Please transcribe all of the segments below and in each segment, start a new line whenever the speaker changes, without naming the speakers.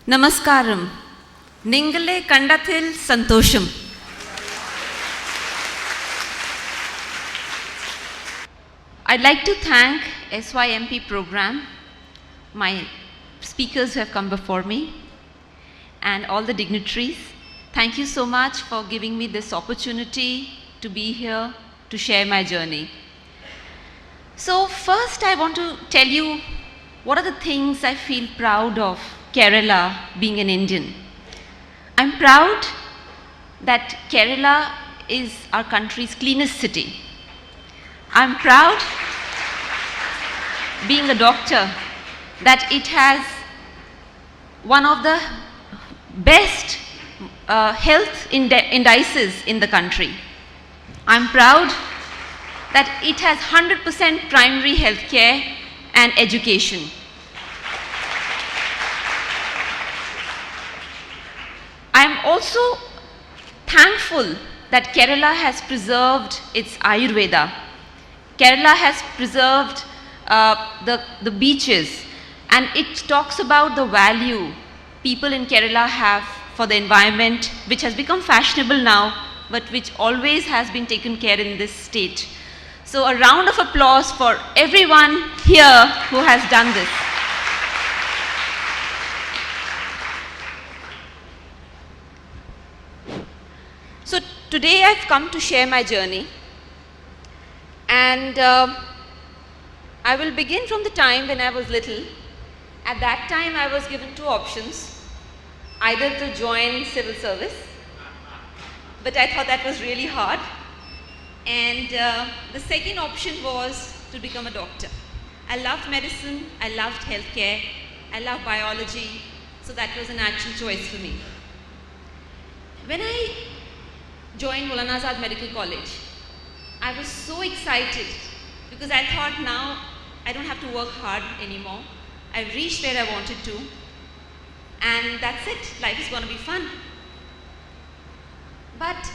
Namaskaram. Ningale Kandathil Santosham. I'd like to thank SYMP program, my speakers who have come before me, and all the dignitaries. Thank you so much for giving me this opportunity to be here to share my journey. So first I want to tell you what are the things I feel proud of Kerala being an Indian. I'm proud that Kerala is our country's cleanest city. I'm proud being a doctor that it has one of the best health indices in the country. I'm proud that it has 100% primary health care and education. I'm also thankful that Kerala has preserved its Ayurveda. Kerala has preserved the beaches, and it talks about the value people in Kerala have for the environment, which has become fashionable now, but which always has been taken care in this state. So a round of applause for everyone here who has done this. So today I've come to share my journey, and I will begin from the time when I was little. At that time I was given two options, either to join civil service, but I thought that was really hard, and the second option was to become a doctor. I loved medicine, I loved healthcare, I loved biology, so that was a natural choice for me. When I joined Maulana Azad Medical College, I was so excited because I thought now I don't have to work hard anymore. I've reached where I wanted to, and that's it, life is going to be fun. But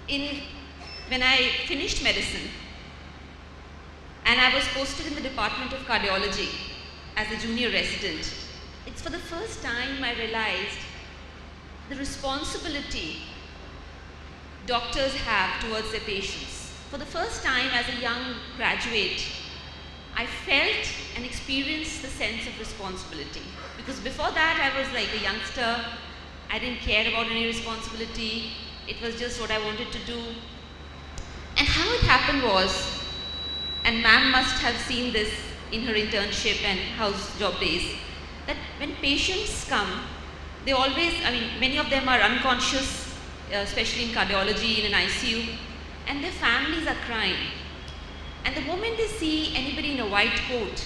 when I finished medicine and I was posted in the Department of Cardiology as a junior resident, it's for the first time I realized the responsibility doctors have towards their patients. For the first time as a young graduate, I felt and experienced the sense of responsibility. Because before that I was like a youngster, I didn't care about any responsibility, it was just what I wanted to do. And how it happened was, and ma'am must have seen this in her internship and house job days, that when patients come, they always, many of them are unconscious, especially in cardiology, in an ICU, and their families are crying. And the moment they see anybody in a white coat,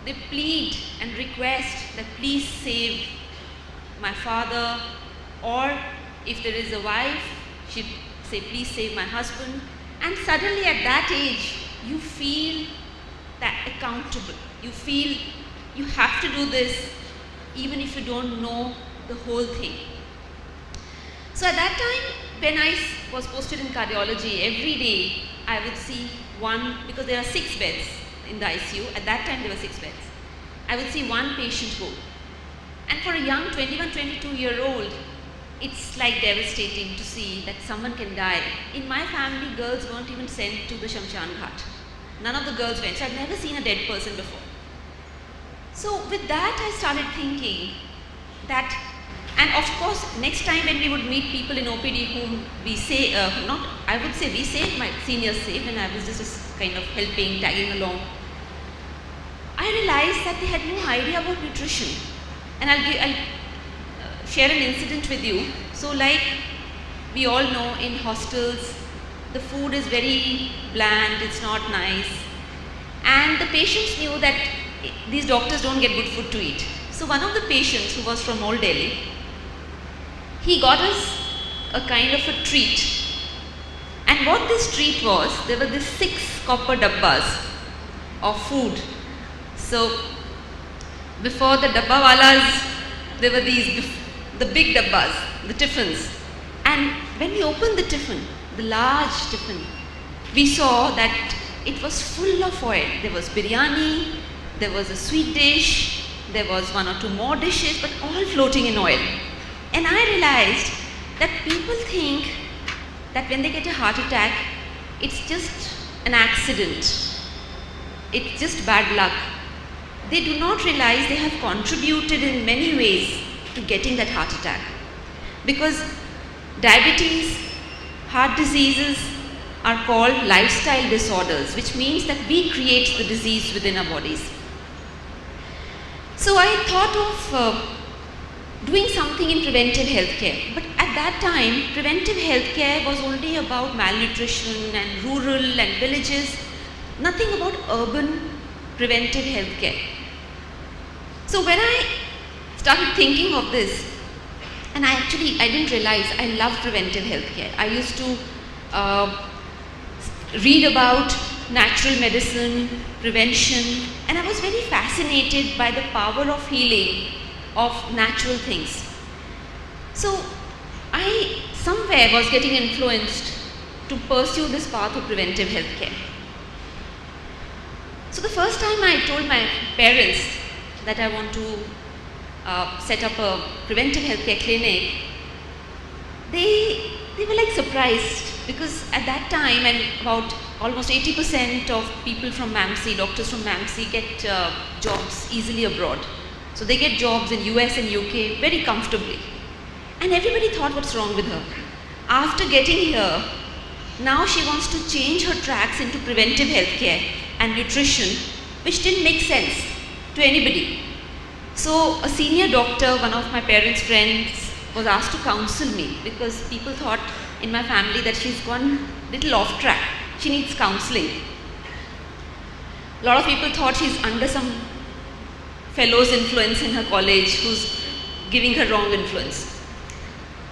they plead and request that please save my father, or if there is a wife, she'd say please save my husband. And suddenly at that age, you feel that accountable. You feel you have to do this even if you don't know the whole thing. So at that time, when I was posted in cardiology, every day I would see one, because there are 6 beds in the ICU, at that time there were 6 beds. I would see one patient go. And for a young 21, 22-year-old, it's like devastating to see that someone can die. In my family, girls weren't even sent to the Shamshan Ghat. None of the girls went. So I've never seen a dead person before. So with that, I started thinking that, and of course, next time when we would meet people in OPD whom we say, I would say we saved, my seniors saved, and I was just kind of helping, tagging along. I realized that they had no idea about nutrition. And I'll share an incident with you. So like we all know, in hostels, the food is very bland, it's not nice. And the patients knew that these doctors don't get good food to eat. So one of the patients who was from Old Delhi, he got us a kind of a treat. And what this treat was, there were these 6 copper dabbas of food. So before the dabba walas, there were the big dabbas, the tiffins. And when we opened the tiffin, the large tiffin, we saw that it was full of oil. There was biryani, there was a sweet dish, there was one or two more dishes, but all floating in oil. And I realized that people think that when they get a heart attack, it's just an accident. It's just bad luck. They do not realize they have contributed in many ways to getting that heart attack. Because diabetes, heart diseases are called lifestyle disorders, which means that we create the disease within our bodies. So I thought of doing something in preventive healthcare. But at that time, preventive healthcare was only about malnutrition and rural and villages, nothing about urban preventive healthcare. So when I started thinking of this, and I didn't realize I love preventive healthcare. I used to read about natural medicine, prevention, and I was very fascinated by the power of healing of natural things. So I somewhere was getting influenced to pursue this path of preventive healthcare. So the first time I told my parents that I want to set up a preventive healthcare clinic, they were like surprised, because at that time, and about almost 80% of people from MAMC, doctors from MAMC, get jobs easily abroad. So they get jobs in US and UK very comfortably. And everybody thought, what's wrong with her? After getting here, now she wants to change her tracks into preventive healthcare and nutrition, which didn't make sense to anybody. So a senior doctor, one of my parents' friends, was asked to counsel me, because people thought in my family that she's gone a little off track. She needs counseling. A lot of people thought she's under some fellow's influence in her college who's giving her wrong influence.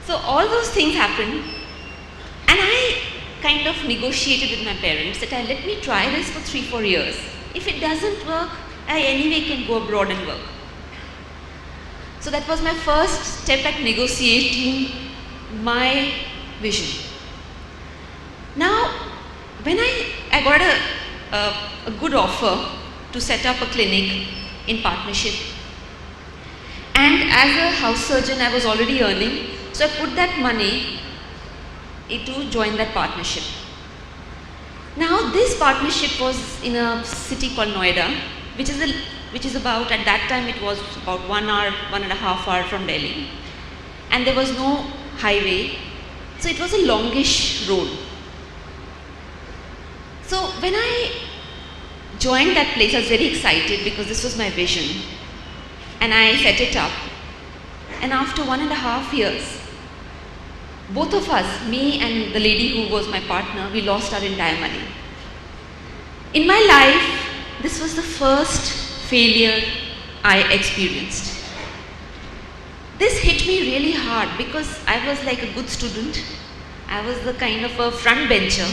So all those things happened, and I kind of negotiated with my parents that let me try this for 3-4 years. If it doesn't work, I anyway can go abroad and work. So that was my first step at negotiating my vision. Now, when I got a good offer to set up a clinic in partnership, and as a house surgeon I was already earning, so I put that money to join that partnership. Now this partnership was in a city called Noida, which is about, at that time it was about 1.5 hours from Delhi, and there was no highway, so it was a longish road. So when I joined that place, I was very excited because this was my vision, and I set it up. And after 1.5 years, both of us, me and the lady who was my partner, we lost our entire money. In my life, this was the first failure I experienced. This hit me really hard because I was like a good student. I was the kind of a front bencher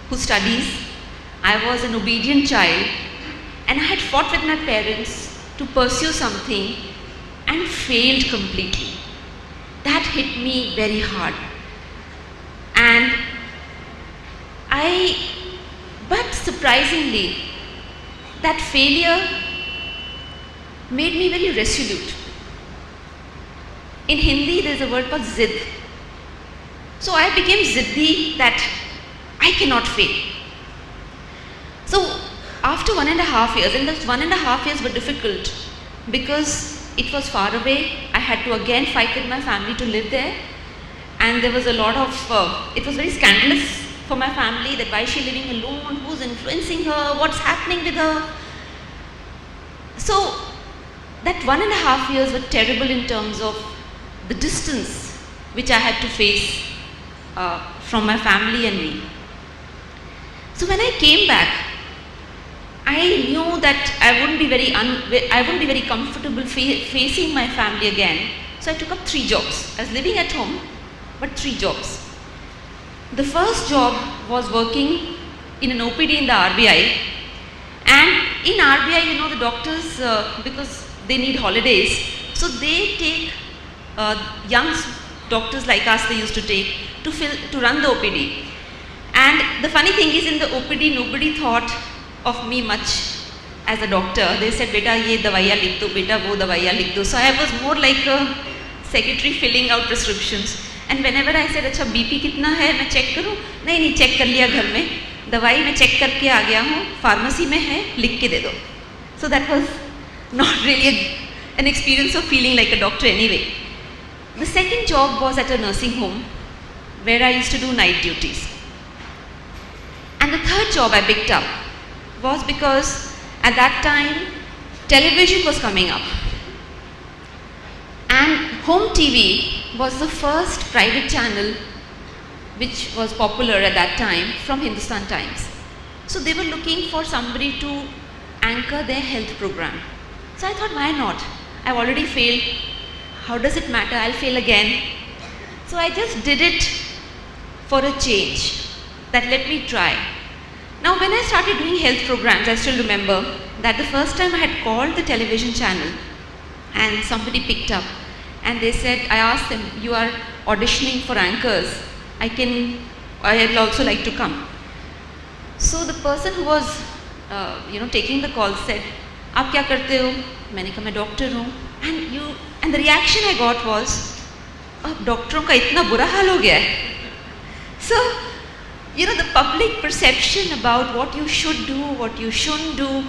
who studies. I was an obedient child, and I had fought with my parents to pursue something and failed completely. That hit me very hard. But surprisingly, that failure made me very resolute. In Hindi, there's a word called Zid. So I became Ziddi, that I cannot fail. So after 1.5 years, and those 1.5 years were difficult because it was far away. I had to again fight with my family to live there. And there was a lot of, it was very scandalous for my family that why is she living alone, who's influencing her, what's happening with her. So that 1.5 years were terrible in terms of the distance which I had to face from my family and me. So when I came back, I knew that I wouldn't be very comfortable facing my family again. So I took up 3 jobs. I was living at home, but 3 jobs. The first job was working in an OPD in the RBI, and in RBI, the doctors, because they need holidays, so they take young doctors like us, they used to take to run the OPD. And the funny thing is, in the OPD, nobody thought of me much as a doctor. They said, beta ye dawaiya likh do, beta wo dawaiya likh do. So I was more like a secretary filling out prescriptions. And whenever I said, अच्छा BP कितना है, मैं check करूँ? नहीं check कर लिया घर में. दवाई मैं check करके आ गया हूँ. Pharmacy में है, लिख के दे दो. So that was not really an experience of feeling like a doctor anyway. The second job was at a nursing home where I used to do night duties. And the third job I picked up was because at that time television was coming up. And home TV was the first private channel which was popular at that time from Hindustan Times. So they were looking for somebody to anchor their health program. So I thought, why not? I've already failed. How does it matter? I'll fail again. So I just did it for a change. That let me try. Now when I started doing health programs, I still remember that the first time I had called the television channel and somebody picked up and they said, I asked them, you are auditioning for anchors. I'd also like to come. So the person who was taking the call said, आप क्या करते हो? मैंने कहा मैं doctor हूँ. And the reaction I got was, अब डॉक्टरों का इतना बुरा हाल हो गया है. So, the public perception about what you should do, what you shouldn't do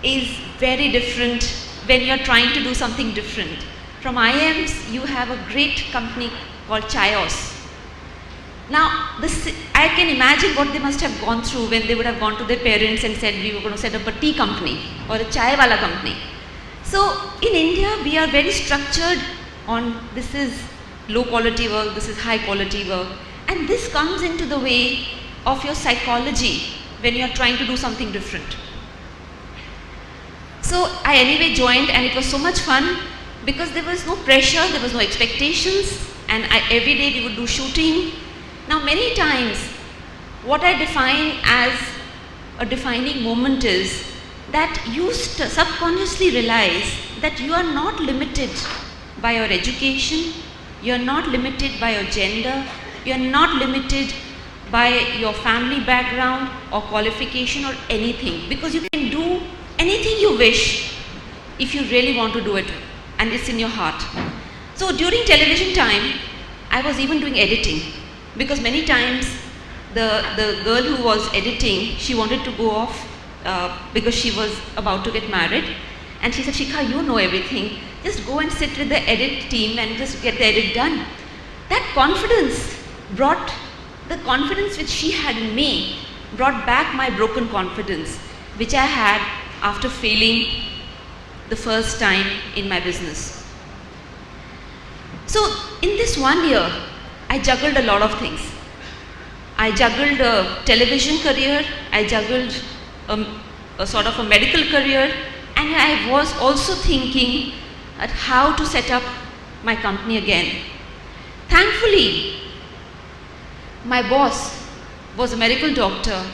is very different when you're trying to do something different. From IIMs, you have a great company called Chayos. Now, I can imagine what they must have gone through when they would have gone to their parents and said, we were going to set up a tea company or a chai wala company. So, in India, we are very structured on this is low quality work, this is high quality work. And this comes into the way of your psychology when you're trying to do something different. So, I anyway joined and it was so much fun because there was no pressure, there was no expectations, and every day we would do shooting. Now many times what I define as a defining moment is that you subconsciously realize that you are not limited by your education, you are not limited by your gender, you are not limited by your family background or qualification or anything, because you can do anything you wish if you really want to do it and it's in your heart. So during television time, I was even doing editing. Because many times the girl who was editing, she wanted to go off because she was about to get married. And she said, Shikha, you know everything. Just go and sit with the edit team and just get the edit done. That confidence the confidence which she had in me brought back my broken confidence, which I had after failing the first time in my business. So in this 1 year, I juggled a lot of things. I juggled a television career, I juggled a sort of a medical career, and I was also thinking at how to set up my company again. Thankfully, my boss was a medical doctor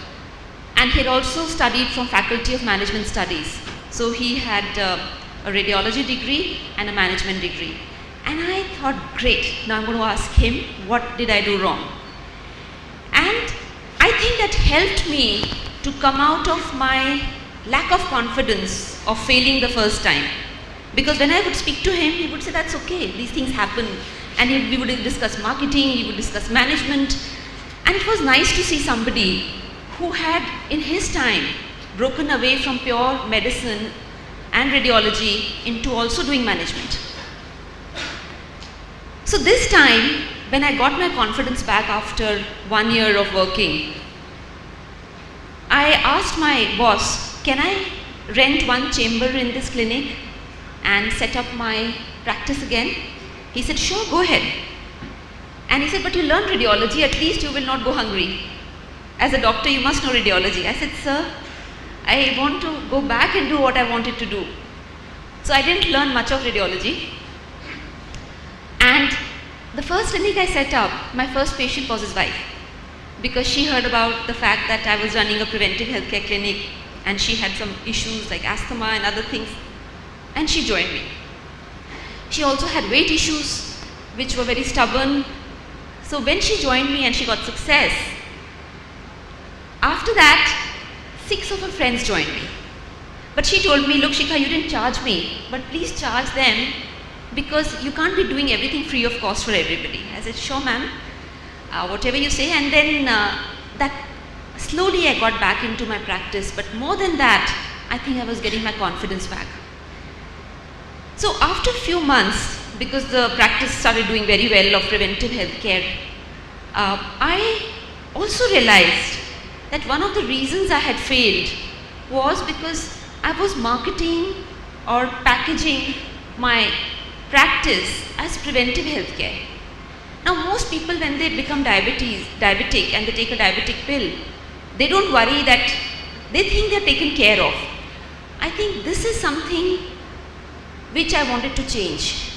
and he had also studied from Faculty of Management Studies. So he had a radiology degree and a management degree. And I thought, great, now I'm going to ask him, what did I do wrong? And I think that helped me to come out of my lack of confidence of failing the first time. Because when I would speak to him, he would say, that's okay, these things happen. And we would discuss marketing, he would discuss management. And it was nice to see somebody who had, in his time, broken away from pure medicine and radiology into also doing management. So this time, when I got my confidence back after 1 year of working, I asked my boss, can I rent one chamber in this clinic and set up my practice again? He said, sure, go ahead. And he said, but you learn radiology, at least you will not go hungry. As a doctor, you must know radiology. I said, sir, I want to go back and do what I wanted to do. So I didn't learn much of radiology. And the first clinic I set up, my first patient was his wife, because she heard about the fact that I was running a preventive healthcare clinic and she had some issues like asthma and other things, and she joined me. She also had weight issues which were very stubborn. So when she joined me and she got success, after that 6 of her friends joined me. But she told me, look Shikha, you didn't charge me, but please charge them because you can't be doing everything free of cost for everybody. I said, sure ma'am, whatever you say. And then that slowly I got back into my practice, but more than that, I think I was getting my confidence back. So after a few months, because the practice started doing very well of preventive healthcare, I also realized that one of the reasons I had failed was because I was marketing or packaging my practice as preventive healthcare. Now most people, when they become diabetic and they take a diabetic pill, they don't worry that they think they're taken care of. I think this is something which I wanted to change,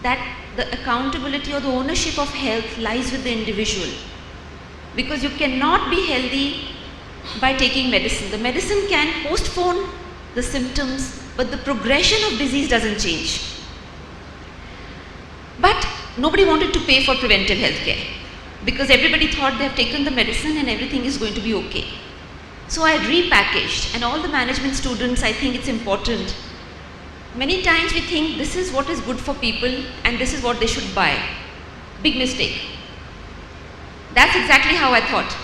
that the accountability or the ownership of health lies with the individual, because you cannot be healthy by taking medicine. The medicine can postpone the symptoms, but the progression of disease doesn't change. But nobody wanted to pay for preventive healthcare because everybody thought they have taken the medicine and everything is going to be okay. So I repackaged, and all the management students, I think it's important. Many times we think this is what is good for people and this is what they should buy. Big mistake. That's exactly how I thought.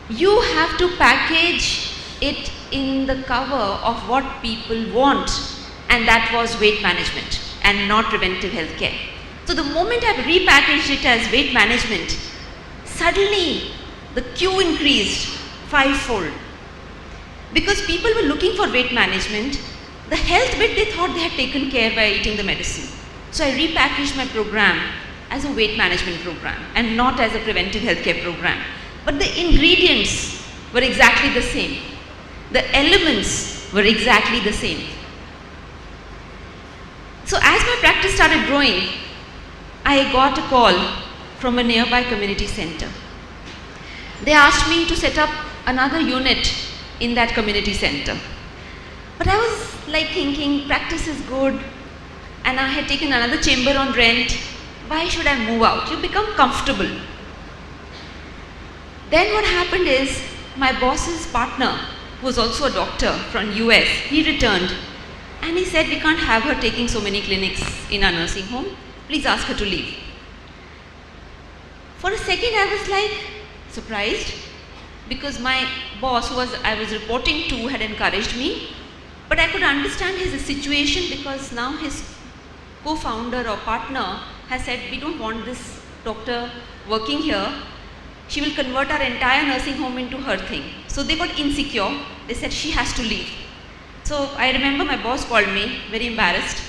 You have to package it in the cover of what people want, and that was weight management and not preventive healthcare. So the moment I repackaged it as weight management, suddenly the queue increased fivefold. Because people were looking for weight management, the health bit they thought they had taken care by eating the medicine. So I repackaged my program as a weight management program and not as a preventive healthcare program. But the ingredients were exactly the same. The elements were exactly the same. So as my practice started growing, I got a call from a nearby community center. They asked me to set up another unit in that community center. But I was like thinking, practice is good, and I had taken another chamber on rent. Why should I move out? You become comfortable. Then what happened is, my boss's partner, who was also a doctor from US, he returned and he said, we can't have her taking so many clinics in our nursing home. Please ask her to leave. For a second I was like surprised, because my boss, who I was reporting to, had encouraged me. But I could understand his situation, because now his co-founder or partner has said, we don't want this doctor working here. She will convert our entire nursing home into her thing. So they got insecure. They said she has to leave. So I remember my boss called me, very embarrassed.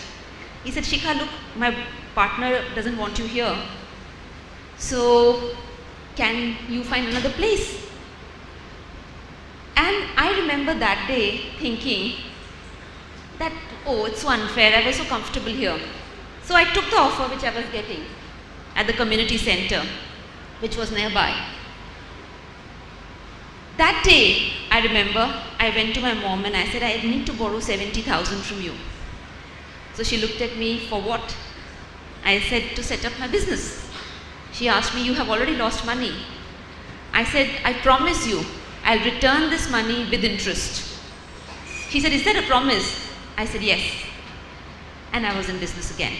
He said, Shikha, look, my partner doesn't want you here. So can you find another place? And I remember that day thinking that, oh, it's so unfair, I was so comfortable here. So I took the offer which I was getting at the community center, which was nearby. That day, I remember, I went to my mom and I said, I need to borrow 70,000 from you. So she looked at me, for what? I said, to set up my business. She asked me, you have already lost money. I said, I promise you, I'll return this money with interest. She said, is that a promise? I said, yes. And I was in business again.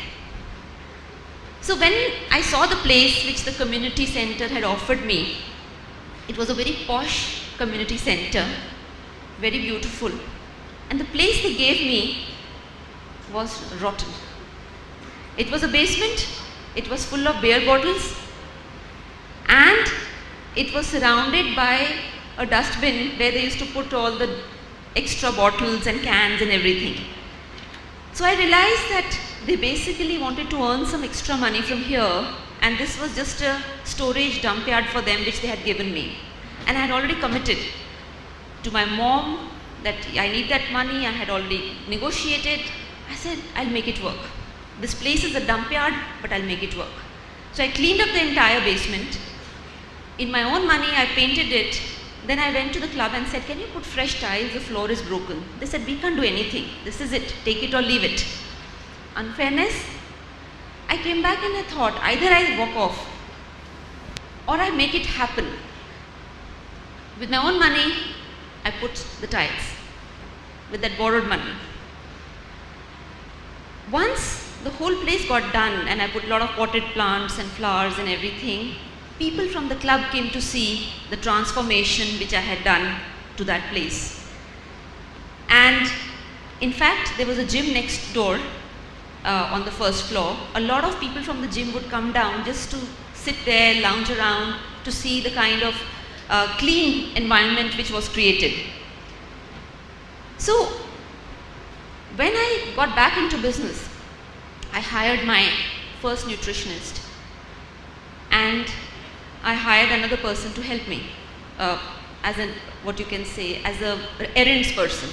So when I saw the place which the community center had offered me, it was a very posh community center, very beautiful. And the place they gave me was rotten. It was a basement, it was full of beer bottles, and it was surrounded by a dustbin where they used to put all the extra bottles and cans and everything. So I realized that they basically wanted to earn some extra money from here, and this was just a storage dump yard for them which they had given me. And I had already committed to my mom that I need that money. I had already negotiated. I said, I'll make it work. This place is a dump yard, but I'll make it work. So I cleaned up the entire basement. In my own money, I painted it. Then I went to the club and said, can you put fresh tiles? The floor is broken. They said, we can't do anything. This is it. Take it or leave it. Unfairness. I came back and I thought, either I walk off or I make it happen. With my own money, I put the tiles. with that borrowed money. Once the whole place got done and I put a lot of potted plants and flowers and everything, people from the club came to see the transformation which I had done to that place. And in fact, there was a gym next door on the first floor. A lot of people from the gym would come down just to sit there, lounge around, to see the kind of clean environment which was created. So, when I got back into business, I hired my first nutritionist and I hired another person to help me as an, what you can say, as a errands person.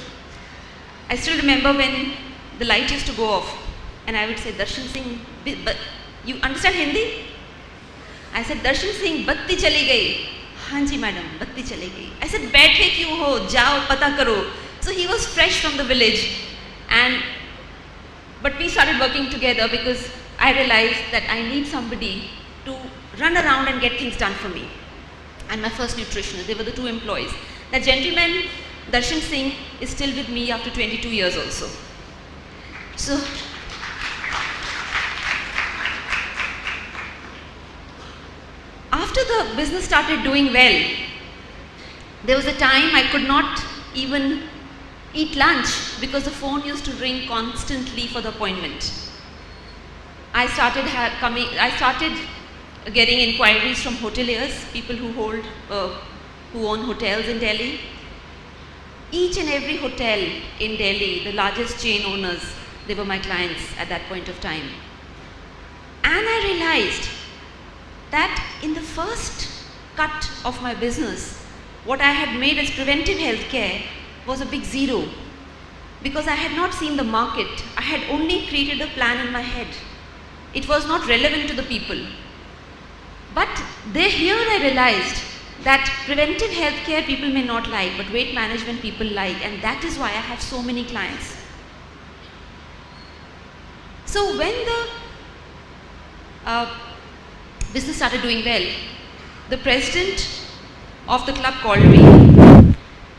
I still remember when the light used to go off and I would say, Darshan Singh, you understand Hindi? I said, Darshan Singh, batti chali gayi. हाँ जी madam, बत्ती चली गई. I said, बैठे क्यों हो, जाओ पता करो. So he was fresh from the village, but we started working together because I realized that I need somebody to run around and get things done for me. And my first nutritionist, they were the two employees. That gentleman, Darshan Singh, is still with me after 22 years also. So, after the business started doing well, there was a time I could not even eat lunch because the phone used to ring constantly for the appointment. I started getting inquiries from hoteliers, people who own hotels in Delhi. Each and every hotel in Delhi, the largest chain owners, they were my clients at that point of time. And I realized that in the first cut of my business, what I had made as preventive healthcare was a big zero, because I had not seen the market. I had only created a plan in my head. It was not relevant to the people. But here I realized that preventive healthcare people may not like, but weight management people like, and that is why I have so many clients. So when the business started doing well, the president of the club called me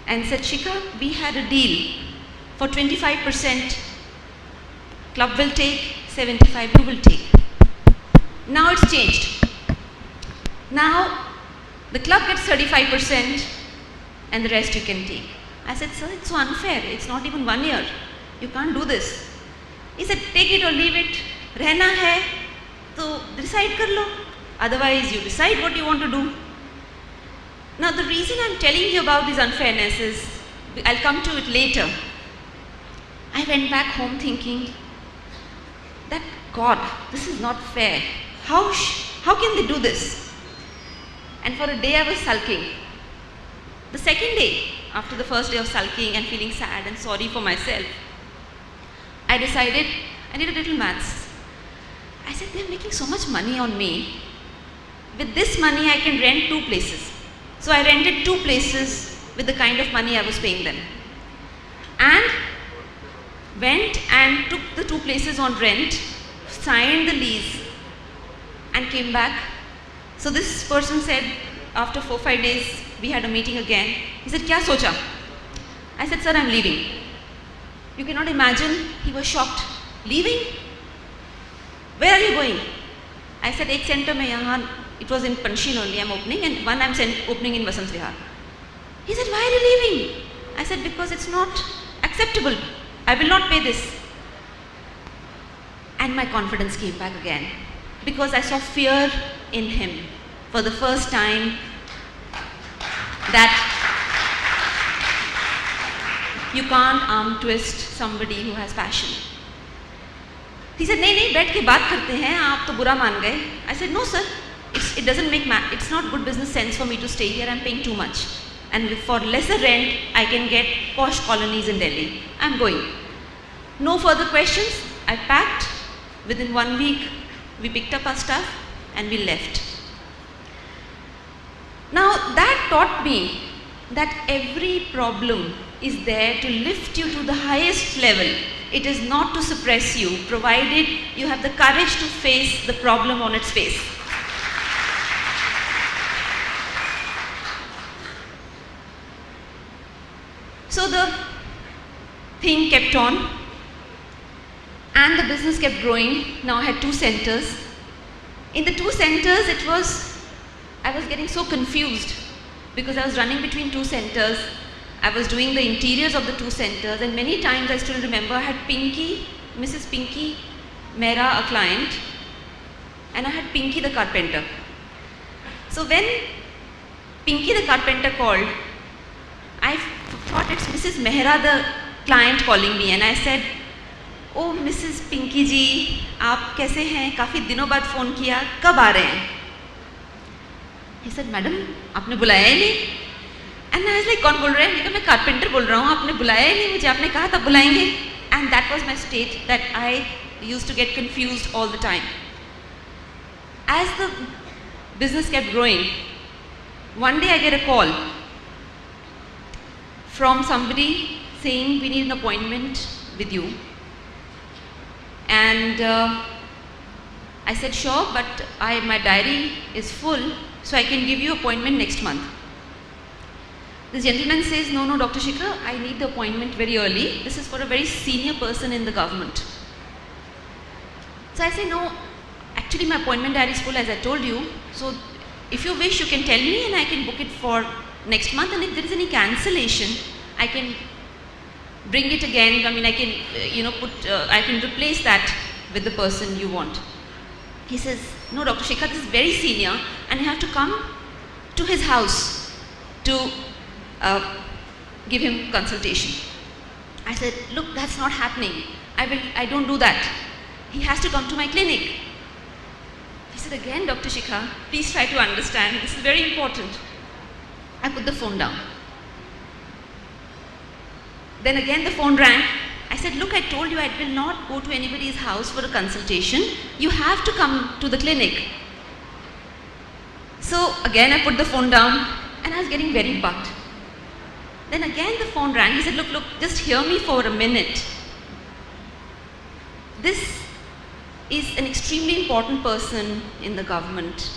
and said, Shikha, we had a deal for 25%, club will take, 75% you will take. Now it's changed. Now the club gets 35% and the rest you can take. I said, sir, it's so unfair. It's not even 1 year. You can't do this. He said, take it or leave it. Rehna hai, to decide kar lo. Otherwise, you decide what you want to do. Now, the reason I'm telling you about this unfairness is, I'll come to it later. I went back home thinking that, God, this is not fair. How can they do this? And for a day I was sulking. The second day, after the first day of sulking and feeling sad and sorry for myself, I decided, I did a little maths. I said, they're making so much money on me. With this money, I can rent 2 places. So I rented 2 places with the kind of money I was paying them. And went and took the 2 places on rent, signed the lease, and came back. So this person said, after 4-5 days, we had a meeting again. He said, Kya socha? I said, sir, I'm leaving. You cannot imagine, he was shocked. Leaving? Where are you going? I said, ek center mein yahan, it was in Panshin only, I'm opening, and one I'm opening in Vasant Vihar. He said, why are you leaving? I said, because it's not acceptable. I will not pay this. And my confidence came back again, because I saw fear in him for the first time, that you can't arm twist somebody who has passion. He said, नहीं बैठ के बात करते हैं, आप तो बुरा मान गए. I said, no sir, it's not good business sense for me to stay here. I'm paying too much, and for lesser rent I can get posh colonies in Delhi. I'm going. No further questions. I packed. Within 1 week we picked up our stuff and we left. Now that taught me that every problem is there to lift you to the highest level. It is not to suppress you, provided you have the courage to face the problem on its face. So thing kept on, and the business kept growing. Now I had 2 centers. In the 2 centers, I was getting so confused because I was running between 2 centers. I was doing the interiors of the 2 centers, and many times I still remember I had Mrs. Pinky Mehra, a client, and I had Pinky the carpenter. So when Pinky the carpenter called, I thought it's Mrs. Mehra the client calling me, and I said, "Oh Mrs. Pinky जी, आप कैसे हैं? काफ़ी दिनों बाद phone किया, कब आ रहे हैं?" He said, "Madam, आपने बुलाया ही नहीं." And I was like, "कौन बोल रहे हैं?" मैं कारपेंटर बोल रहा हूँ, आपने बुलाया ही नहीं मुझे, आपने कहा तब बुलाएंगे. And that was my state, that I used to get confused all the time. As the business kept growing, one day I get a call from somebody saying, "We need an appointment with you." And I said, "Sure, but my diary is full, so I can give you appointment next month." This gentleman says, No, Dr. Shikha, I need the appointment very early. This is for a very senior person in the government." So I say, "No, actually my appointment diary is full, as I told you. So if you wish, you can tell me and I can book it for next month. And if there is any cancellation, I can bring it again. I mean, I can, I can replace that with the person you want." He says, "No, Dr. Shikha, this is very senior and you have to come to his house to give him consultation." I said, "Look, that's not happening. I don't do that. He has to come to my clinic." He said, "Again, Dr. Shikha, please try to understand. This is very important." I put the phone down. Then again the phone rang. I said, "Look, I told you I will not go to anybody's house for a consultation. You have to come to the clinic." So again I put the phone down and I was getting very bugged. Then again the phone rang. He said, look, just hear me for a minute. This is an extremely important person in the government."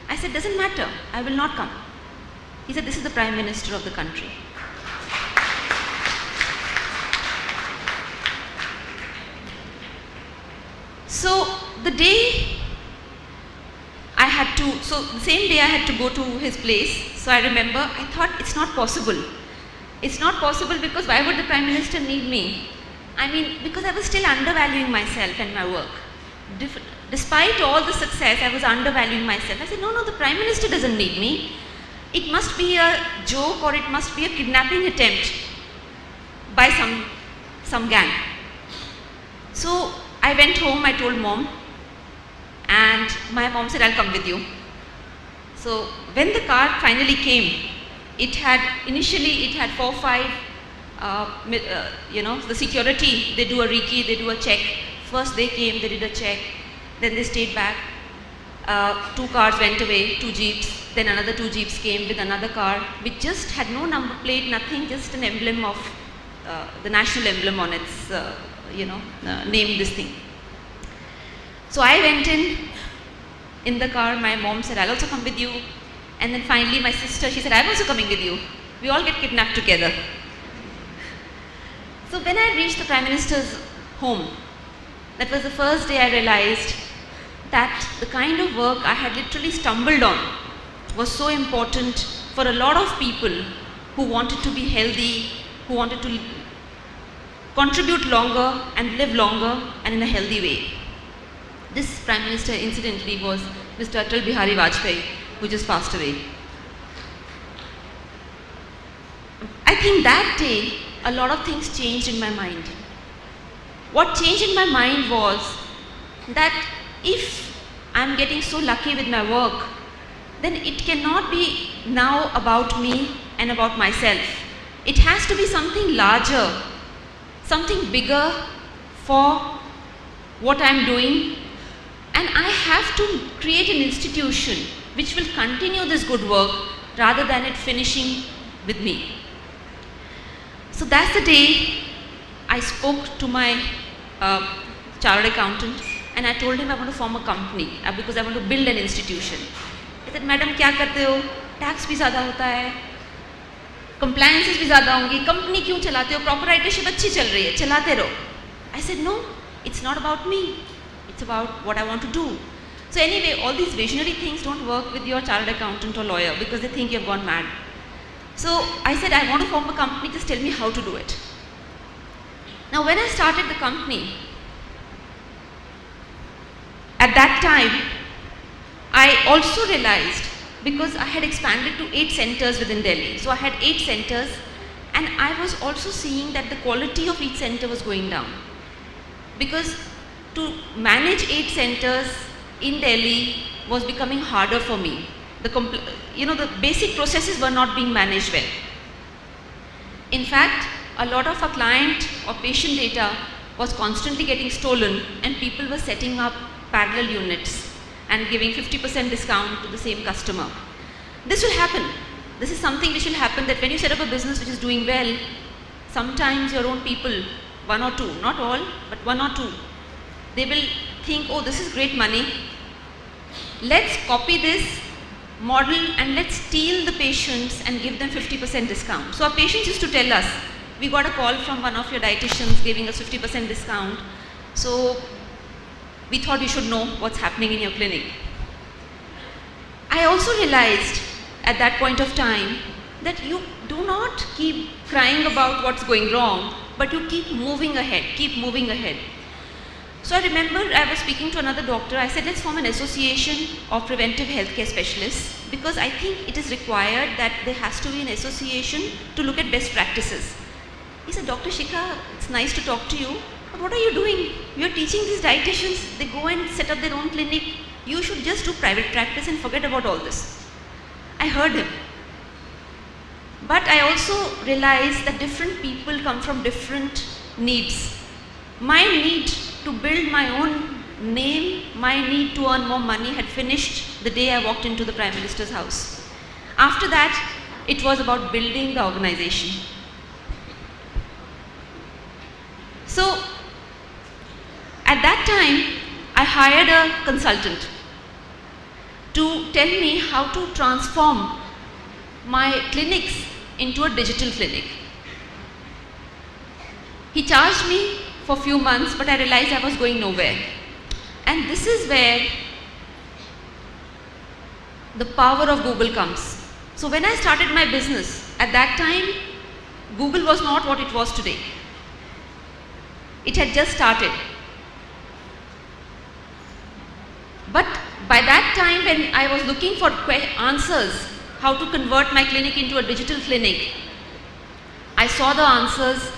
I said, "Doesn't matter, I will not come." He said, "This is the Prime Minister of the country." So the same day I had to go to his place. So I remember, I thought, it's not possible. It's not possible because why would the Prime Minister need me? I mean, because I was still undervaluing myself and my work. Despite all the success, I was undervaluing myself. I said, no, the Prime Minister doesn't need me. It must be a joke or it must be a kidnapping attempt by some gang. So I went home, I told mom, and my mom said, "I'll come with you." So when the car finally came, initially it had 4 or 5, the security, they do a recce, they do a check. First they came, they did a check, then they stayed back. 2 cars went away, 2 jeeps, then another 2 jeeps came with another car, which just had no number plate, nothing, just an emblem of, the national emblem on its, name, this thing. So I went in the car, my mom said, "I'll also come with you." And then finally my sister, she said, "I'm also coming with you. We all get kidnapped together." So when I reached the Prime Minister's home, that was the first day I realized that the kind of work I had literally stumbled on was so important for a lot of people who wanted to be healthy, who wanted to contribute longer and live longer and in a healthy way. This Prime Minister, incidentally, was Mr. Atal Bihari Vajpayee, who just passed away. I think that day, a lot of things changed in my mind. What changed in my mind was that if I'm getting so lucky with my work, then it cannot be now about me and about myself. It has to be something larger, something bigger for what I'm doing, and I have to create an institution which will continue this good work rather than it finishing with me. So that's the day I spoke to my chartered accountant and I told him I want to form a company because I want to build an institution. He said, "Madam, क्या करते हो? Tax भी ज़्यादा होता है, compliances भी ज़्यादा होंगी, कंपनी क्यों चलाते हो, proprietorship अच्छी चल रही है, चलाते रहो. I said, no, it's not about me, it's about what I want to do. So anyway, all these visionary things don't work with your chartered accountant or lawyer because they think you've gone mad. So I said, I want to form a company, just tell me how to do it. Now when I started the company, at that time, I also realized, because I had expanded to 8 centers within Delhi. So I had 8 centers, and I was also seeing that the quality of each center was going down. Because to manage 8 centers in Delhi was becoming harder for me. The basic processes were not being managed well. In fact, a lot of our client or patient data was constantly getting stolen, and people were setting up parallel units and giving 50% discount to the same customer. This will happen. This is something which will happen, that when you set up a business which is doing well, sometimes your own people, 1 or 2, not all, but 1 or 2, they will think, oh, this is great money. Let's copy this model and let's steal the patients and give them 50% discount. So our patients used to tell us, we got a call from one of your dietitians giving us 50% discount. So we thought you should know what's happening in your clinic. I also realized at that point of time that you do not keep crying about what's going wrong, but you keep moving ahead, keep moving ahead. So I remember I was speaking to another doctor. I said, let's form an association of preventive healthcare specialists, because I think it is required that there has to be an association to look at best practices. He said, Dr. Shikha, it's nice to talk to you, but what are you doing? You're teaching these dietitians, they go and set up their own clinic. You should just do private practice and forget about all this. I heard him. But I also realized that different people come from different needs. My need to build my own name, my need to earn more money had finished the day I walked into the Prime Minister's house. After that, it was about building the organization. So, at that time, I hired a consultant to tell me how to transform my clinics into a digital clinic. He charged me for a few months, but I realized I was going nowhere. And this is where the power of Google comes. So when I started my business, at that time, Google was not what it was today. It had just started. But by that time, when I was looking for answers, how to convert my clinic into a digital clinic, I saw the answers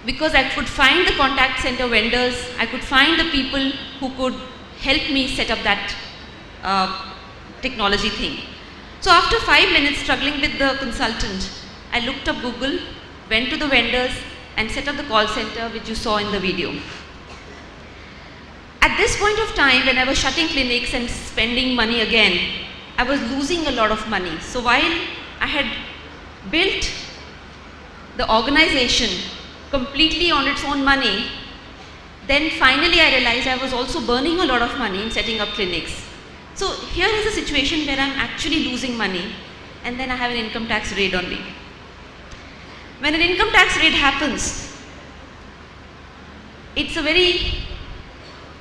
because I could find the contact center vendors, I could find the people who could help me set up that technology thing. So after 5 minutes struggling with the consultant, I looked up Google, went to the vendors and set up the call center which you saw in the video. At this point of time, when I was shutting clinics and spending money again, I was losing a lot of money. So while I had built the organization completely on its own money, then finally I realized I was also burning a lot of money in setting up clinics. So here is a situation where I'm actually losing money, and then I have an income tax raid on me. When an income tax raid happens, it's a very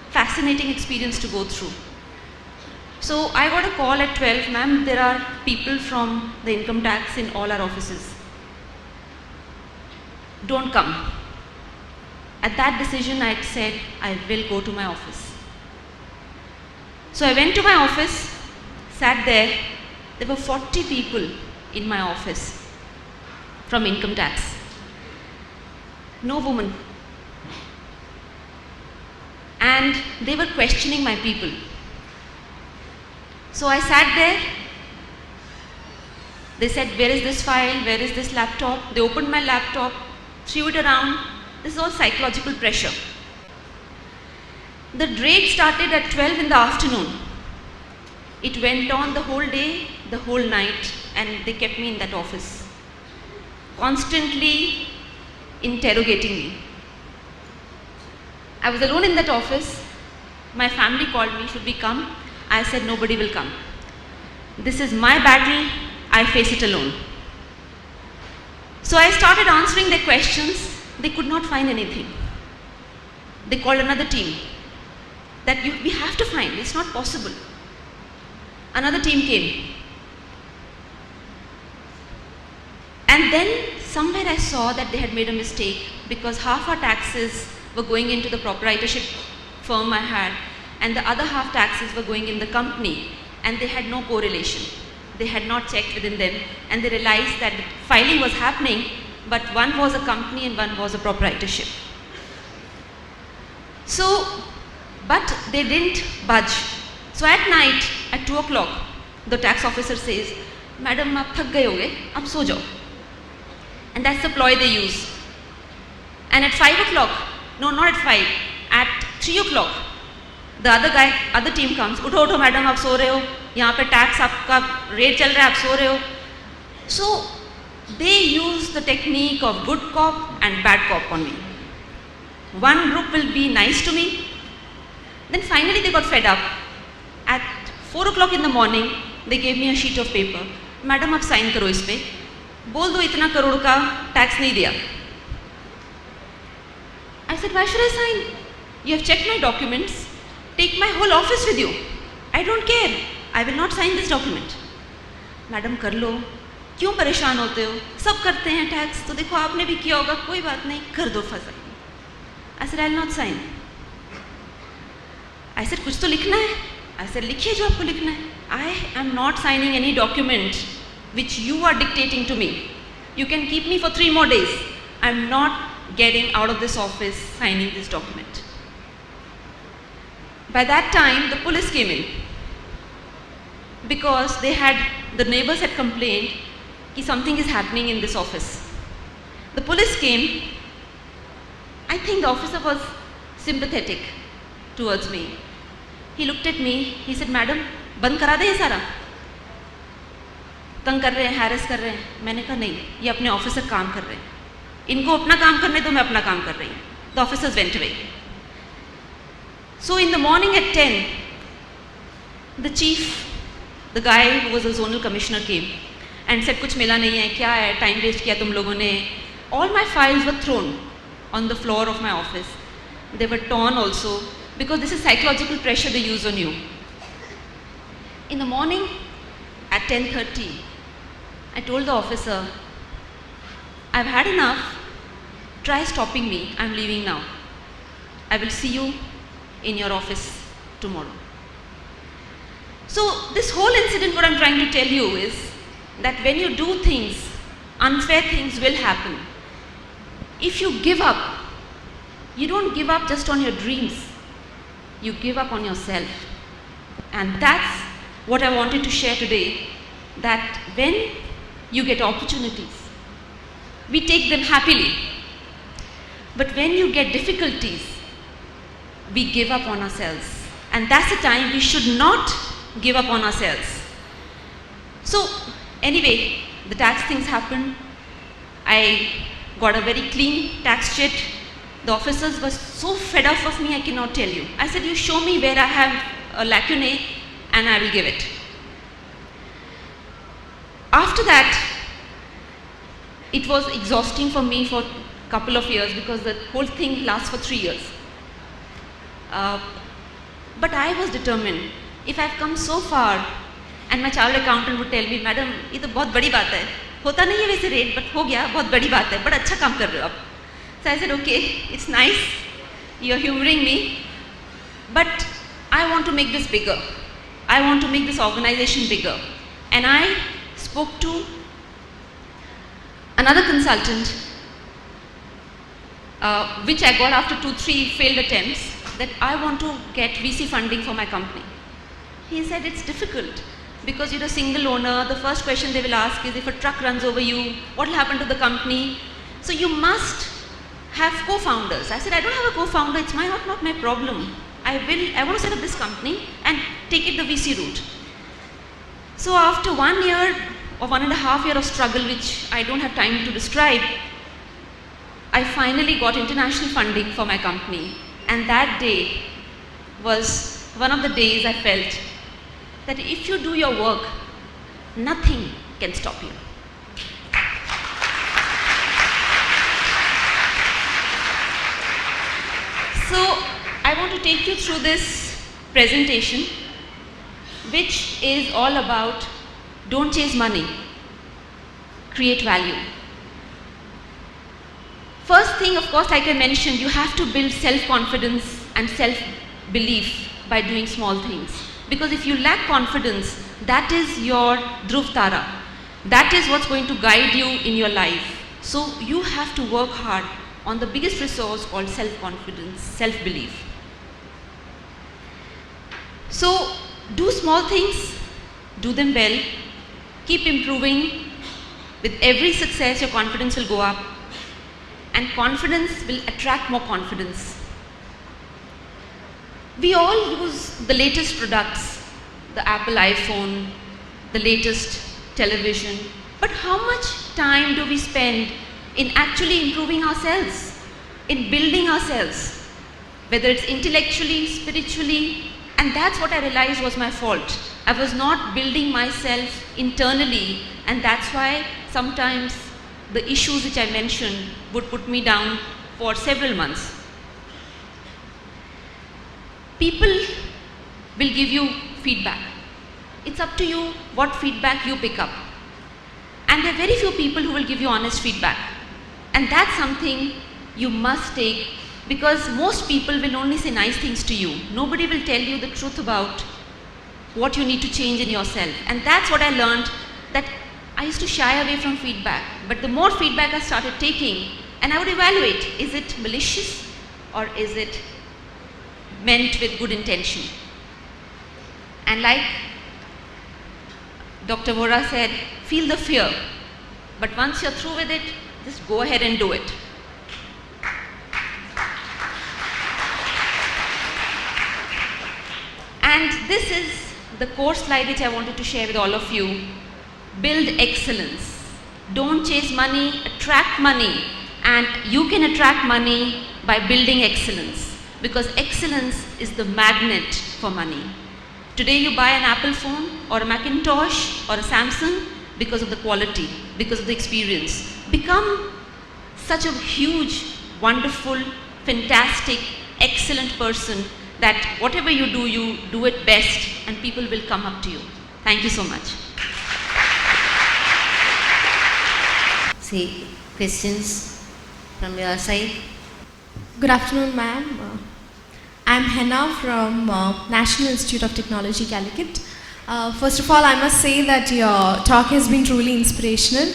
fascinating experience to go through. So I got a call at 12, ma'am, there are people from the income tax in all our offices. Don't come. At that decision, I said, I will go to my office. So I went to my office, sat there. There were 40 people in my office from income tax. No woman. And they were questioning my people. So I sat there. They said, where is this file? Where is this laptop? They opened my laptop, threw it around. This is all psychological pressure. The raid started at 12 in the afternoon. It went on the whole day, the whole night, and they kept me in that office, constantly interrogating me. I was alone in that office. My family called me, should we come? I said, nobody will come. This is my battle, I face it alone. So I started answering their questions. They could not find anything. They called another team that we have to find, it's not possible. Another team came. And then somewhere I saw that they had made a mistake, because half our taxes were going into the proprietorship firm I had, and the other half taxes were going in the company, and they had no correlation. They had not checked within them, and they realized that filing was happening, but one was a company and one was a proprietorship. So, but they didn't budge. So at night, at 2 o'clock, the tax officer says, "Madam, aap thak gaye hoge, ab so jao." And that's the ploy they use. And at 5 o'clock, no, not at 5, at 3 o'clock, the other team comes, "Utho, utho, madam, aap so rahe ho, yahan pe tax aapka rate chal raha hai, aap so rahe ho." So they use the technique of good cop and bad cop on me. One group will be nice to me. Then finally they got fed up. At 4 o'clock in the morning, they gave me a sheet of paper. "Madam, आप sign करो इस पे, बोल दो इतना करोड़ का tax नहीं दिया." I said, "Why should I sign? You have checked my documents. Take my whole office with you. I don't care. I will not sign this document." "Madam, कर लो, क्यों परेशान होते हो? सब करते हैं टैक्स, तो देखो आपने भी किया होगा, कोई बात नहीं, कर दो फंसा." I said, "I'll not sign." I said, "कुछ तो लिखना है." I said, "लिखिए जो आपको लिखना है. I am not signing any document which you are dictating to me. You can keep me for 3 more days. I'm not getting out of this office signing this document." By that time, the police came in, because the neighbors had complained that something is happening in this office. The police came. I think the officer was sympathetic towards me. He looked at me. He said, "Madam, बंद करा दे ये सारा, तंग कर रहे हैं, harass कर रहे हैं." मैंने कहा, "नहीं, ये अपने ऑफिसर काम कर रहे हैं, इनको अपना काम करने दो, मैं अपना काम कर रही हूँ." The officers went away. So in the morning at 10, the chief, the guy who was a zonal commissioner, came and said, "कुछ मिला नहीं है, क्या है, time waste किया तुम लोगों ने." All my files were thrown on the floor of my office. They were torn also, because this is psychological pressure they use on you. In the morning at 10:30, I told the officer, "I've had enough. Try stopping me. I'm leaving now. I will see you in your office tomorrow." So this whole incident, what I'm trying to tell you is that when you do things, unfair things will happen. If you give up, you don't give up just on your dreams. You give up on yourself. And that's what I wanted to share today, that when you get opportunities, we take them happily. But when you get difficulties, we give up on ourselves. And that's the time we should not give up on ourselves. So anyway, the tax things happened. I got a very clean tax sheet. The officers were so fed up of me, I cannot tell you. I said, "You show me where I have a lacunae and I will give it." After that, it was exhausting for me for a couple of years, because the whole thing lasts for 3 years. But I was determined. If I've come so far, and my chartered accountant would tell me, "Madam, ये तो बहुत बड़ी बात है, होता नहीं है वैसे रेट, बट हो गया, बहुत बड़ी बात है, बड़ा अच्छा काम कर रहे हो आप." So I said, "Okay, it's nice, you're humoring me, but I want to make this bigger. I want to make this organization bigger." And I spoke to another consultant, which I got after 2-3 failed attempts, that I want to get VC funding for my company. He said, "It's difficult, because you're a single owner. The first question they will ask is, if a truck runs over you, what will happen to the company? So you must have co-founders." I said, "I don't have a co-founder. It's not my problem. I want to set up this company and take it the VC route." So after 1 year or 1.5 years of struggle, which I don't have time to describe, I finally got international funding for my company. And that day was one of the days I felt that if you do your work, nothing can stop you. I want to take you through this presentation, which is all about don't chase money, create value. First thing, of course, like I mentioned, you have to build self-confidence and self-belief by doing small things. Because if you lack confidence, that is your Dhruv Tara. That is what's going to guide you in your life. So you have to work hard on the biggest resource called self-confidence, self-belief. So do small things, do them well, keep improving. With every success, your confidence will go up, and confidence will attract more confidence. We all use the latest products, the Apple iPhone, the latest television, but how much time do we spend in actually improving ourselves, in building ourselves, whether it's intellectually, spiritually? And that's what I realized was my fault. I was not building myself internally, and that's why sometimes the issues which I mentioned would put me down for several months. People will give you feedback. It's up to you what feedback you pick up. And there are very few people who will give you honest feedback. And that's something you must take, because most people will only say nice things to you. Nobody will tell you the truth about what you need to change in yourself. And that's what I learned, that I used to shy away from feedback. But the more feedback I started taking, and I would evaluate, is it malicious or is it meant with good intention? And like Dr. Vora said, feel the fear. But once you're through with it, just go ahead and do it. And this is the core slide which I wanted to share with all of you. Build excellence. Don't chase money, attract money. And you can attract money by building excellence, because excellence is the magnet for money. Today you buy an Apple phone or a Macintosh or a Samsung because of the quality, because of the experience. Become such a huge, wonderful, fantastic, excellent person that whatever you do it best, and people will come up to you. Thank you so much.
See, questions from your side?
Good afternoon, ma'am. I'm Henna from National Institute of Technology, Calicut. First of all, I must say that your talk has been truly inspirational.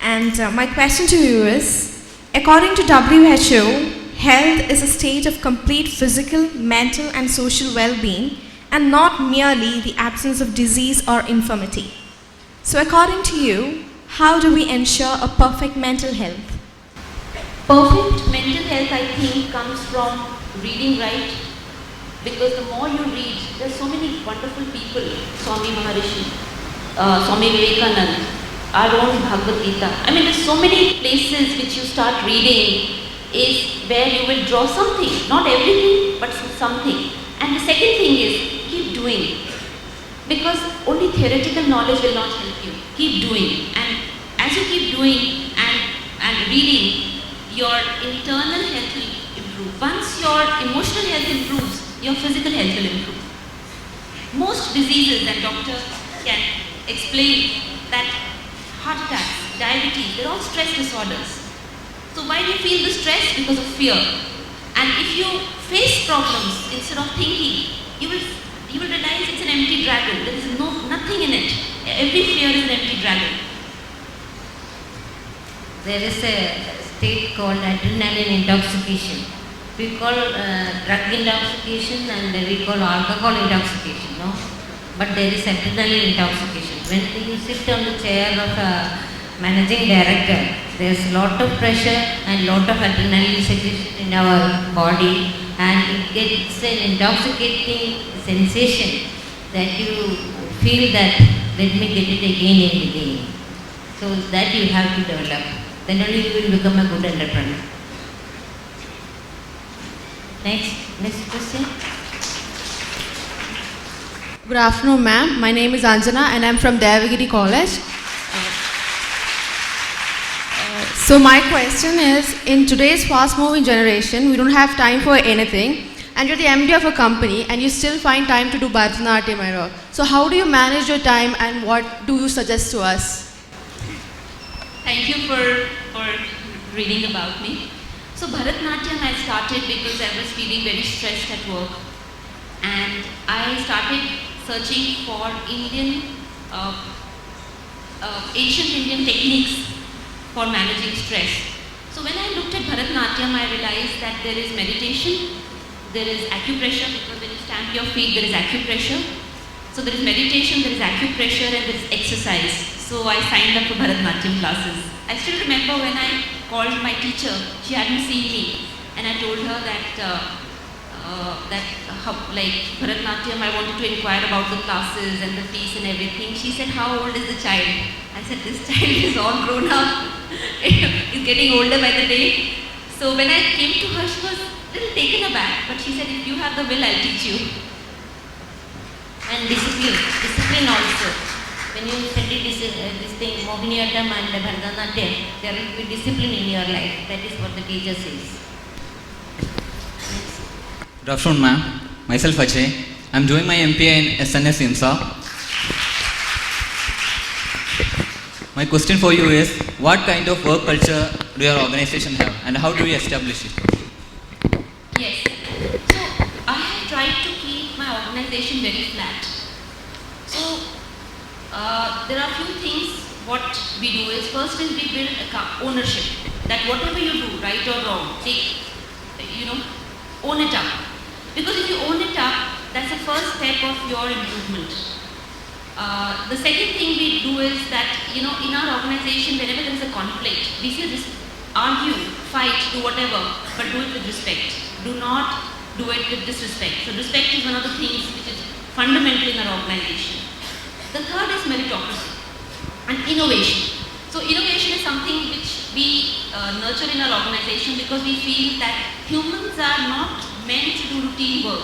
And my question to you is, according to WHO, health is a state of complete physical, mental and social well-being, and not merely the absence of disease or infirmity. So according to you, how do we ensure a perfect mental health?
Perfect mental health, I think, comes from reading right. Because the more you read, there's so many wonderful people, Swami Maharishi, Swami Vivekananda, our own Bhagavad Gita. I mean, there's so many places which you start reading is where you will draw something, not everything, but something. And the second thing is, keep doing. Because only theoretical knowledge will not help you. Keep doing. And as you keep doing and reading, your internal health will improve. Once your emotional health improves, your physical health will improve. Most diseases that doctors can explain, that heart attacks, diabetes, they're all stress disorders. So why do you feel the stress? Because of fear. And if you face problems instead of thinking, you will realize it's an empty dragon. There is nothing in it. Every fear is an empty dragon.
There is a state called adrenaline intoxication. We call drug intoxication and we call alcohol intoxication, no? But there is adrenaline intoxication. When you sit on the chair of a managing director, there is a lot of pressure and lot of adrenaline secretion in our body, and it gets an intoxicating sensation that you feel that let me get it again and again. So that you have to develop. Then only you will become a good entrepreneur. Next question.
Good afternoon, ma'am. My name is Anjana and I'm from Devagiri College. So my question is, in today's fast-moving generation, we don't have time for anything. and you're the MD of a company and you still find time to do Bharatanatyam and all. So how do you manage your time and what do you suggest to us?
Thank you for reading about me. So Bharatanatyam I started because I was feeling very stressed at work, and I started searching for ancient Indian techniques for managing stress. So when I looked at Bharatanatyam, I realized that there is meditation, there is acupressure, because when you stamp your feet, there is acupressure. So there is meditation, there is acupressure, and there is exercise. So I signed up for Bharatanatyam classes. I still remember when I called my teacher, she hadn't seen me, and I told her that Bharatanatyam, I wanted to inquire about the classes and the fees and everything. She said, how old is the child? I said, this child is all grown up. He's getting older by the day. So when I came to her, she was a little taken aback, but she said, if you have the will, I'll teach you.
And discipline also. When you study this thing, Mohiniyattam and Bharatanatyam, there will be discipline in your life. That is what the teacher says.
Good afternoon, ma'am. Myself Ajay. I'm doing my MPA in SNS IMSA. My question for you is, what kind of work culture do your organization have and how do you establish it?
Yes. So I have tried to keep my organization very flat. So there are few things. What we do is, first is we build ownership. That whatever you do, right or wrong, own it up. Because if you own it up, that's the first step of your improvement. The second thing we do is that, in our organization, whenever there is a conflict, we say this: argue, fight, do whatever, but do it with respect. Do not do it with disrespect. So respect is one of the things which is fundamental in our organization. The third is meritocracy and innovation. So innovation is something which we nurture in our organization because we feel that humans are not meant to do routine work.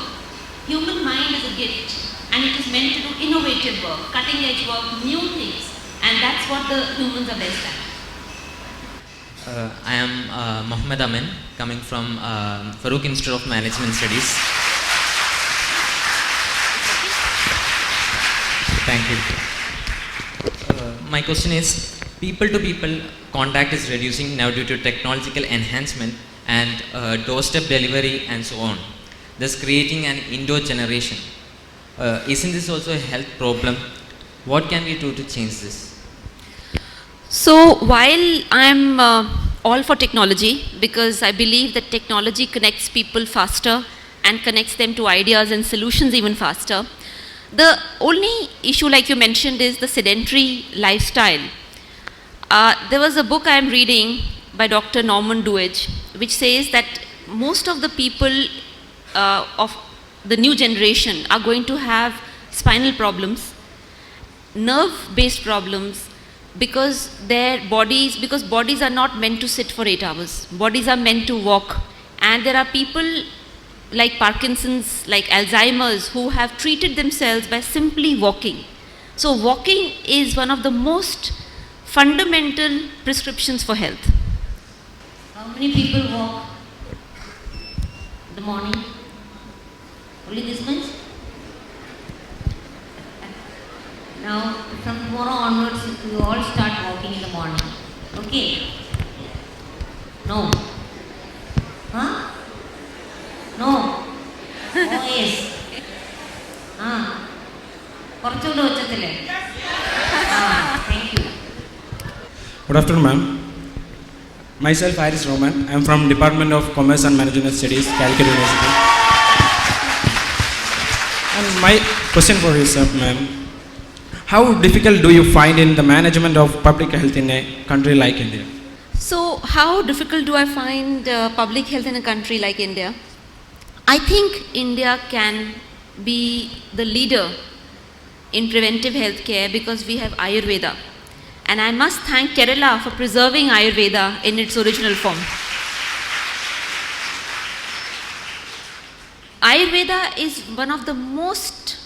Human mind is a gift and it is meant to do innovative work, cutting edge work, new things, and that's what the humans are best at.
I am Mohammed Amin, coming from Farouk Institute of Management Studies. Thank you. My question is, people-to-people contact is reducing now due to technological enhancement and doorstep delivery and so on, thus creating an indoor generation. Isn't this also a health problem? What can we do to change this?
So while I'm all for technology, because I believe that technology connects people faster and connects them to ideas and solutions even faster, the only issue, like you mentioned, is the sedentary lifestyle. There was a book I'm reading by Dr. Norman Duhigg, which says that most of the people of the new generation are going to have spinal problems, nerve-based problems, because bodies are not meant to sit for 8 hours. Bodies are meant to walk. And there are people like Parkinson's, like Alzheimer's, who have treated themselves by simply walking. So walking is one of the most fundamental prescriptions for health.
How many people walk in the morning? Only this much? Now, from tomorrow onwards, you all start walking in the morning. Okay? No? Huh? No? Oh, yes. കുറച്ചുകൂടെ ഉച്ചത്തില്ലേ? Thank you.
Good afternoon, ma'am. Myself, Haris Roman. I am from Department of Commerce and Management Studies, Calicut University. And my question for you, sir, ma'am, how difficult do you find in the management of public health in a country like India?
So how difficult do I find public health in a country like India? I think India can be the leader in preventive health care because we have Ayurveda. And I must thank Kerala for preserving Ayurveda in its original form. Ayurveda is one of the most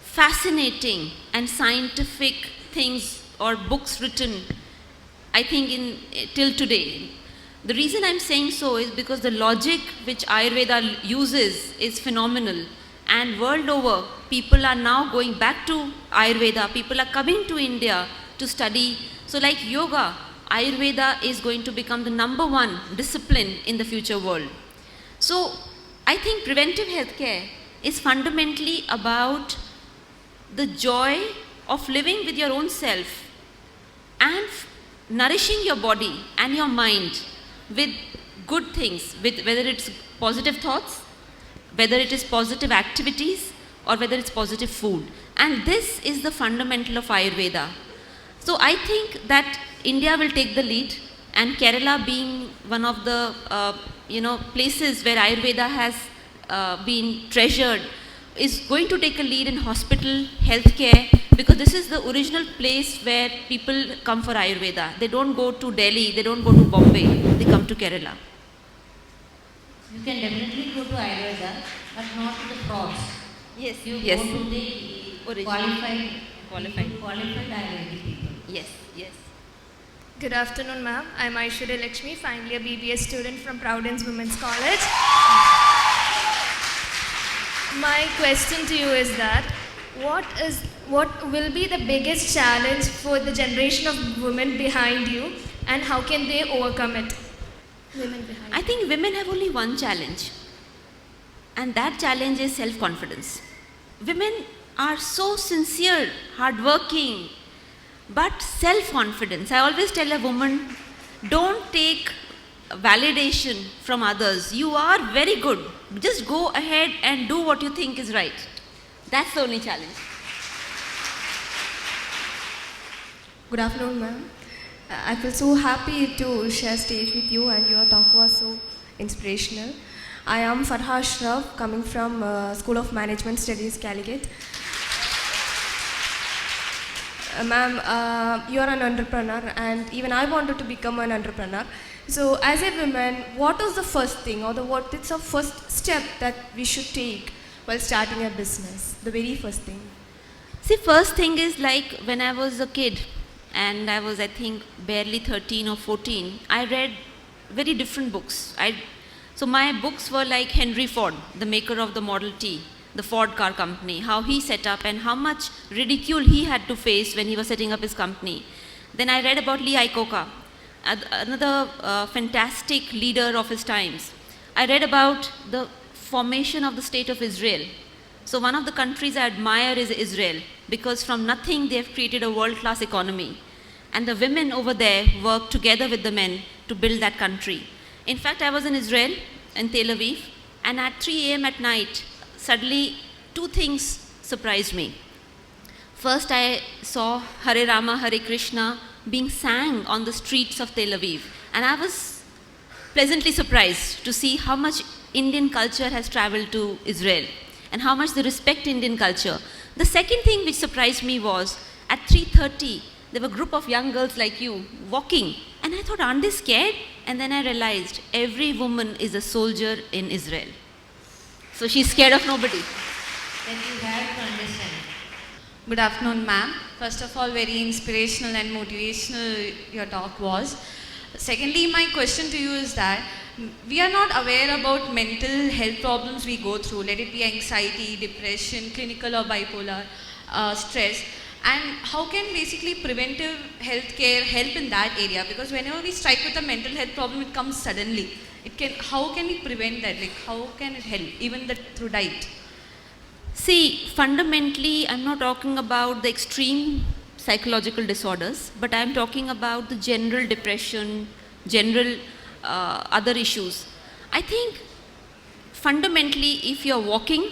fascinating and scientific things or books written, I think, till today. The reason I'm saying so is because the logic which Ayurveda uses is phenomenal. And world over, people are now going back to Ayurveda. People are coming to India to study. So like yoga, Ayurveda is going to become the number one discipline in the future world. So I think preventive healthcare is fundamentally about the joy of living with your own self and nourishing your body and your mind with good things, with whether it's positive thoughts, whether it is positive activities, or whether it's positive food. And this is the fundamental of Ayurveda. So I think that India will take the lead, and Kerala being one of the places where Ayurveda has been treasured, is going to take a lead in hospital healthcare, because this is the original place where people come for Ayurveda. They don't go to Delhi, they don't go to Bombay, they come to Kerala.
You can definitely go to Ayurveda, but not to the frauds.
Yes,
You
yes.
go to the
Original.
qualified Ayurvedic people.
Yes, yes.
Good afternoon, ma'am. I'm Aishwarya Lakshmi, finally a BBS student from Providence Women's College. My question to you is that what will be the biggest challenge for the generation of women behind you, and how can they overcome it? Women behind
I think women have only one challenge, and that challenge is self-confidence. Women are so sincere, hardworking, but self-confidence. I always tell a woman, don't take validation from others. You are very good. Just go ahead and do what you think is right. That's the only challenge.
Good afternoon, ma'am. I feel so happy to share stage with you, and your talk was so inspirational. I am Farha Ashraf, coming from School of Management Studies, Calicut. Ma'am, you are an entrepreneur, and even I wanted to become an entrepreneur. So, as a woman, what is the first thing, or what is the first step that we should take while starting a business? The very first thing.
See, first thing is like when I was a kid, and I was, I think, barely 13 or 14, I read very different books. So my books were like Henry Ford, the maker of the Model T, the Ford car company, how he set up and how much ridicule he had to face when he was setting up his company. Then I read about Lee Iacocca, another fantastic leader of his times. I read about the formation of the state of Israel. So one of the countries I admire is Israel, because from nothing they have created a world-class economy. And the women over there work together with the men to build that country. In fact, I was in Israel, in Tel Aviv, and at 3 a.m. at night, suddenly two things surprised me. First, I saw Hare Rama, Hare Krishna being sang on the streets of Tel Aviv. And I was pleasantly surprised to see how much Indian culture has traveled to Israel and how much they respect Indian culture. The second thing which surprised me was at 3:30, there were a group of young girls like you walking. And I thought, aren't they scared? And then I realized every woman is a soldier in Israel. So she's scared of nobody.
Then you have to understand.
Good afternoon, ma'am. First of all, very inspirational and motivational your talk was. Secondly, my question to you is that we are not aware about mental health problems we go through, let it be anxiety, depression, clinical or bipolar, stress. And how can basically preventive healthcare help in that area? Because whenever we strike with a mental health problem, it comes suddenly. How can we prevent that? Like, how can it help, even through diet?
See, fundamentally, I'm not talking about the extreme psychological disorders, but I'm talking about the general depression, general other issues. I think fundamentally, if you're walking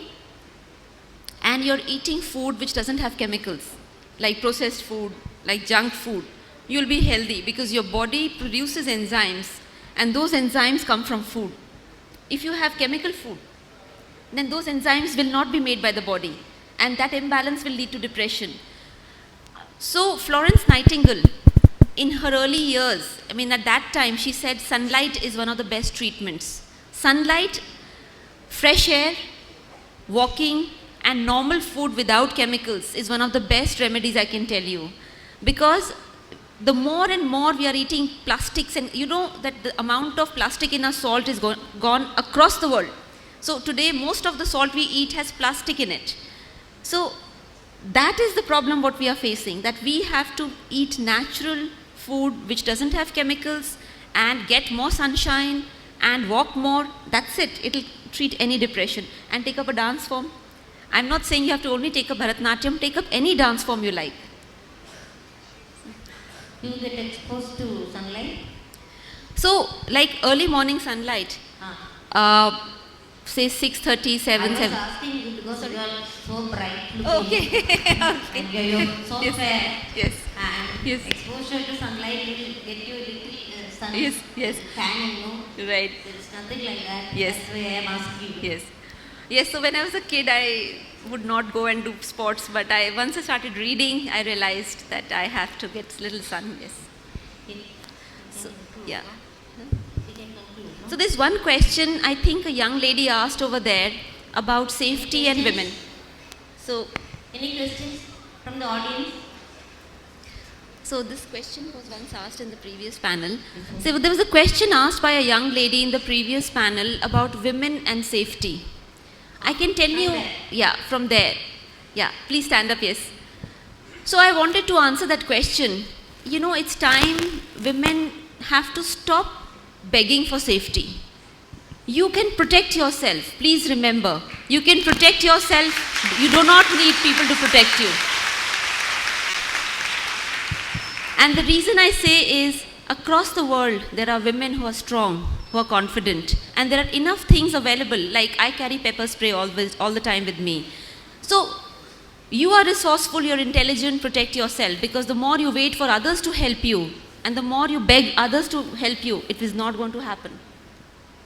and you're eating food which doesn't have chemicals, like processed food, like junk food, you'll be healthy because your body produces enzymes, and those enzymes come from food. If you have chemical food, then those enzymes will not be made by the body, and that imbalance will lead to depression. So Florence Nightingale, in her early years, at that time, she said sunlight is one of the best treatments. Sunlight, fresh air, walking, and normal food without chemicals is one of the best remedies I can tell you. Because the more and more we are eating plastics, and you know that the amount of plastic in our salt is gone across the world. So today most of the salt we eat has plastic in it. So that is the problem what we are facing, that we have to eat natural food which doesn't have chemicals and get more sunshine and walk more. That's it. It'll treat any depression. And take up a dance form. I'm not saying you have to only take up Bharatanatyam, take up any dance form you like.
You get exposed to sunlight?
So, like early morning sunlight, say 6:30, 7,
I was
7.
asking you because you are so bright looking.
Okay.
And you're so
Yes.
fair.
Yes.
And
Yes.
exposure to sunlight will get you a little sun
Yes.
tan, you know.
Right.
There is nothing like that.
Yes.
That's why I am asking you.
Yes. Yes, so when I was a kid, I would not go and do sports, but once I started reading, I realized that I have to get little sun, yes. So, yeah.
We can conclude, no?
So there's one question I think a young lady asked over there about safety and women. So,
Any questions from the audience?
so this question was once asked in the previous panel. So there was a question asked by a young lady in the previous panel about women and safety. I can tell you,
there.
yeah, from there. Yeah, please stand up, yes. So I wanted to answer that question. You know, it's time women have to stop begging for safety. You can protect yourself. Please remember, you can protect yourself. You do not need people to protect you. And the reason I say is, across the world, there are women who are strong, who are confident, and there are enough things available. Like I carry pepper spray all the time with me. So you are resourceful, you're intelligent, protect yourself, because the more you wait for others to help you, and the more you beg others to help you, it is not going to happen.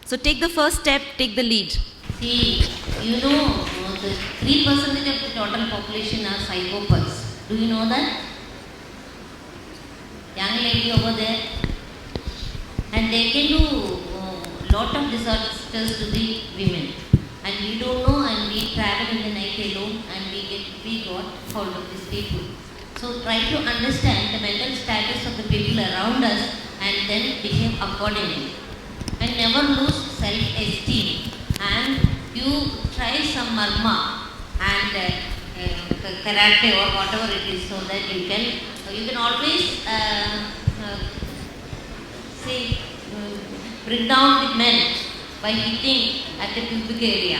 So take the first step, take the lead.
See, you know, the 3% of the total population are psychopaths. Do you know that? Young lady over there. And they can do lot of disasters to the women. And we don't know, and we travel in the night alone, and we got hold of these people. So try to understand the mental status of the people around us and then behave accordingly. And never lose self-esteem. And you try some marma and karate or whatever it is, so that you can always say bring down the men by hitting at the pubic area.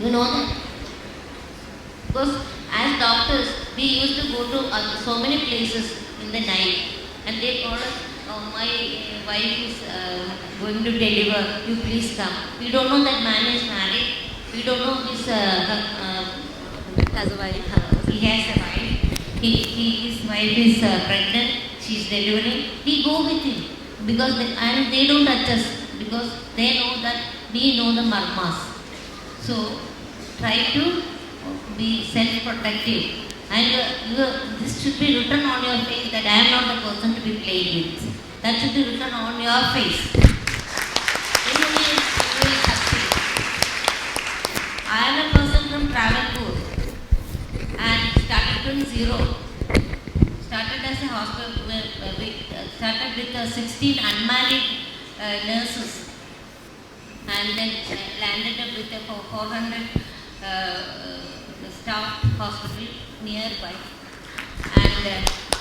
You know that? Because as doctors, we used to go to so many places in the night, and they told us, my wife is going to deliver, you please come. We don't know that man is married. We don't know his
Has a wife.
he has a wife. His wife is pregnant. She is delivering. We go with him because they don't touch us because they know that we know the marmas. So try to be self-protective, and this should be written on your face that I am not the person to be played with. That should be written on your face. Then only you will succeed. I am a person from Travancore and started from zero. Started as a hospital, started with 16 unmarried nurses, and then landed up with a 400 staff hospital nearby. And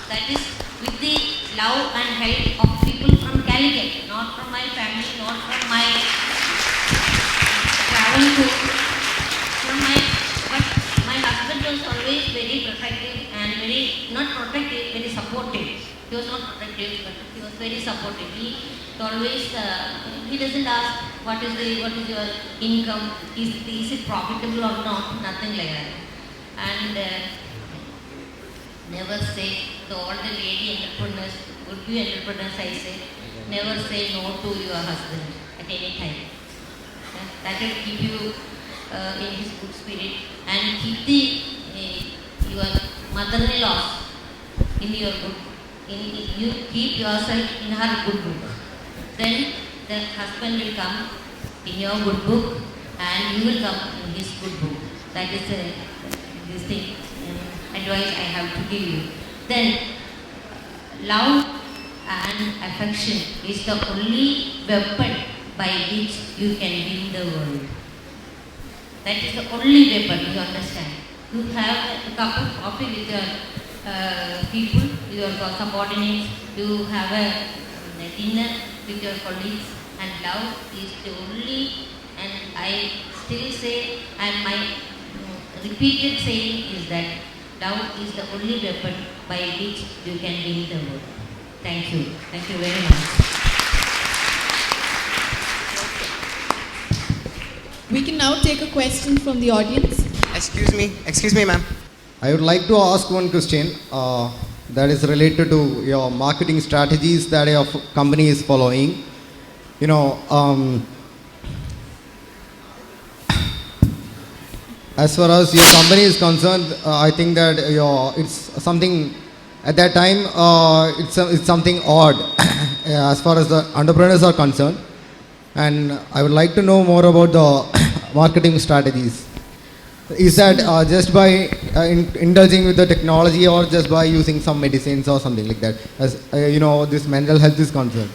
that is with the love and help of people from Calicut, not from my family, not from my travel group, but my husband was always very protective and not protective, very supportive. He was not protective, but he was very supportive. He always, he doesn't ask what is your income, is it profitable or not, nothing like that. And never say to all the lady entrepreneurs, would-be entrepreneurs, I say, never say no to your husband at any time. That will keep you in his good spirit, and keep your mother-in-law in your good. You keep yourself in her good book. Then the husband will come in your good book, and you will come in his good book. That is this thing, advice I have to give you. Then love and affection is the only weapon by which you can win the world. That is the only weapon, you understand. You have a cup of coffee with your people, with your subordinates, you have a dinner with your colleagues, and love is the only, and I still say, and my repeated saying is that love is the only weapon by which you can win the world. Thank you. Thank you very much.
We can now take a question from the audience.
Excuse me, ma'am. I would like to ask one question that is related to your marketing strategies that your company is following. You know, as far as your company is concerned, I think that it's something at that time. It's something odd as far as the entrepreneurs are concerned, and I would like to know more about the marketing strategies. Is that just by indulging with the technology, or just by using some medicines or something like that? As you know, this mental health is concerned.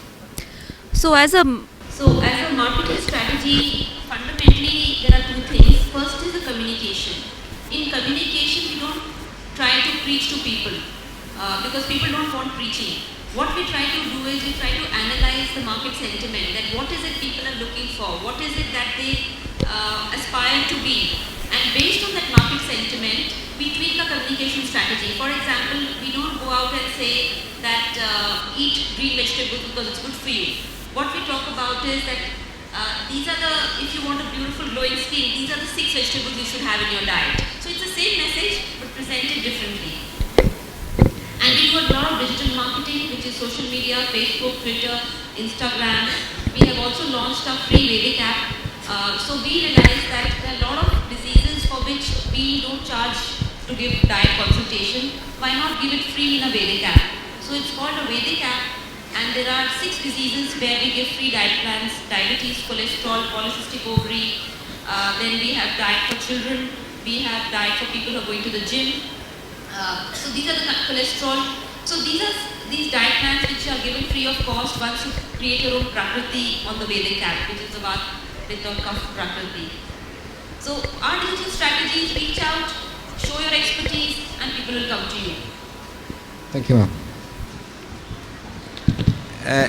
So as a marketing strategy, fundamentally there are two things. First is the communication. In communication, we don't try to preach to people because people don't want preaching. What we try to do is we try to analyze the market sentiment, that what is it people are looking for, what is it that they aspire to be, and based on that market sentiment, we tweak our communication strategy. For example, we don't go out and say that eat green vegetables because it's good for you. What we talk about is that these are the, if you want a beautiful glowing skin, these are the 6 vegetables you should have in your diet. So it's the same message but presented differently. And we do a lot of digital marketing, which is social media, Facebook, Twitter, Instagram. We have also launched our free Vedic app. So we realized that there are a lot of diseases for which we don't charge to give diet consultation. Why not give it free in a Vedic app? So it's called a Vedic app, and there are 6 diseases where we give free diet plans: diabetes, cholesterol, polycystic ovary. Then we have diet for children. We have diet for people who are going to the gym. So these are the cholesterol. So these diet plans which are given free of cost once you create your own Prakriti on the Vedic app, which is the Kaf Prakriti. So our digital strategies: reach out, show your expertise, and people will come to you.
Thank you, ma'am.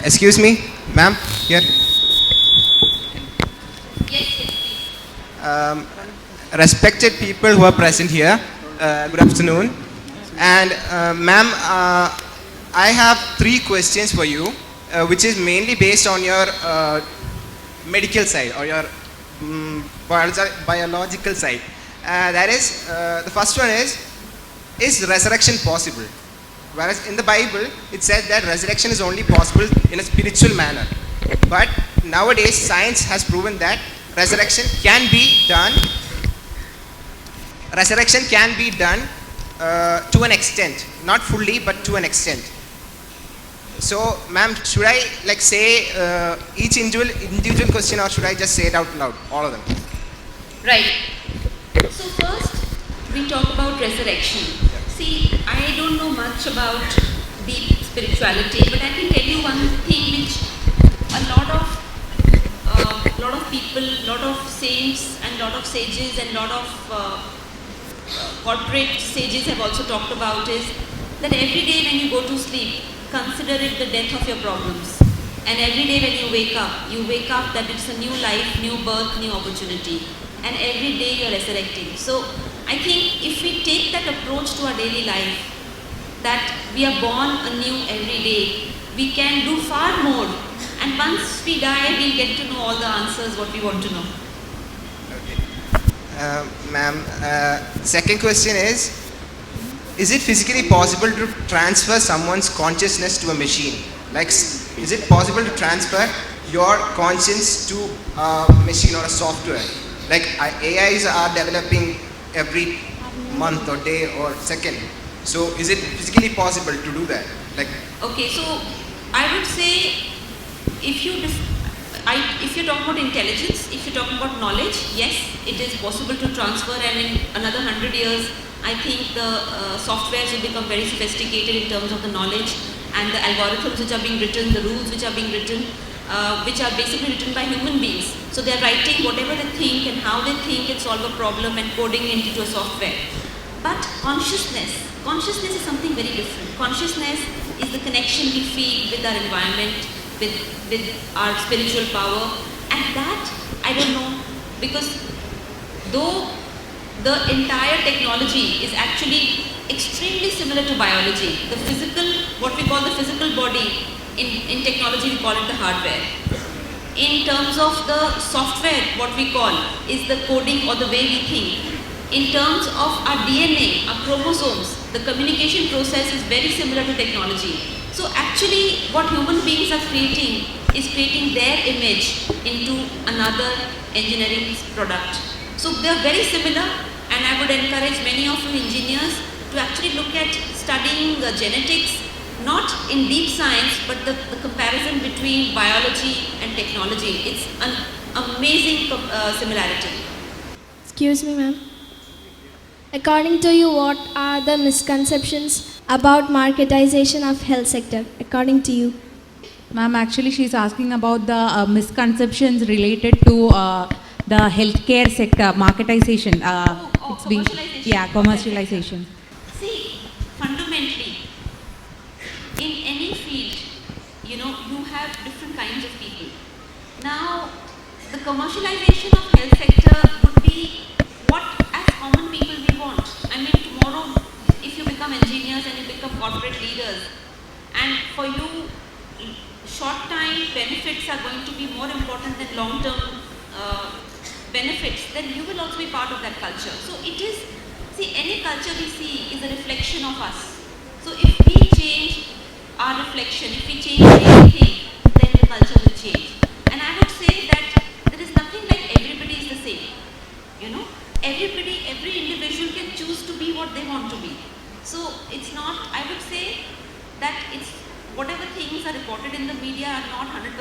Excuse me, ma'am, here.
Yes, please.
Respected people who are present here, good afternoon. And ma'am, I have 3 questions for you, which is mainly based on your medical side or your biological side. That is, the first one is resurrection possible? Whereas in the Bible, it said that resurrection is only possible in a spiritual manner. But nowadays, science has proven that resurrection can be done. Resurrection can be done to an extent, not fully, but to an extent. So, ma'am, should I say each individual question, or should I just say it out loud, all of them?
Right. So first, we talk about resurrection. See, I don't know much about deep spirituality, but I can tell you one thing which a lot of people, lot of saints and lot of sages and lot of corporate sages have also talked about is that every day when you go to sleep, consider it the death of your problems. And every day when you wake up that it's a new life, new birth, new opportunity. And every day you're resurrecting. So I think if we take that approach to our daily life, that we are born anew every day, we can do far more. And once we die, we'll get to know all the answers what we want to know.
Okay. Ma'am, second question is it physically possible to transfer someone's consciousness to a machine? Like, is it possible to transfer your conscience to a machine or a software? Like AIs are developing every month or day or second. So is it physically possible to do that?
Okay, so I would say if you're talking about intelligence, if you're talking about knowledge, yes, it is possible to transfer, and in another 100 years, I think the softwares will become very sophisticated in terms of the knowledge, and the algorithms which are being written, the rules which are being written, which are basically written by human beings. So they are writing whatever they think and how they think and solve a problem and coding it into a software. But consciousness is something very different. Consciousness is the connection we feel with our environment, with our spiritual power, and that, I don't know, because though the entire technology is actually extremely similar to biology, the physical, what we call the physical body, in technology we call it the hardware. In terms of the software, what we call is the coding or the way we think. In terms of our DNA, our chromosomes, the communication process is very similar to technology. So actually what human beings are creating is creating their image into another engineering product. So they are very similar, and I would encourage many of you engineers to actually look at studying genetics, not in deep science, but the comparison between biology and technology. It's an amazing similarity.
Excuse me, ma'am. According to you, what are the misconceptions about marketization of health sector, according to you?
Ma'am, actually she's asking about the misconceptions related to the healthcare sector, marketization.
Commercialization.
Yeah, commercialization.
See, fundamentally, in any field, you have different kinds of people. Now, the commercialization of health sector would be what as common people we want. I mean, tomorrow, if you become engineers and you become corporate leaders, and for you, short-time benefits are going to be more important than long-term benefits, then you will also be part of that culture. So it is, see, any culture we see is a reflection of us. So if we change our reflection, if we change anything, then the culture will change. And I would say that there is nothing like everybody is the same. Every individual can choose to be what they want to be. So it's not, I would say that it's, whatever things are reported in the media are not 100%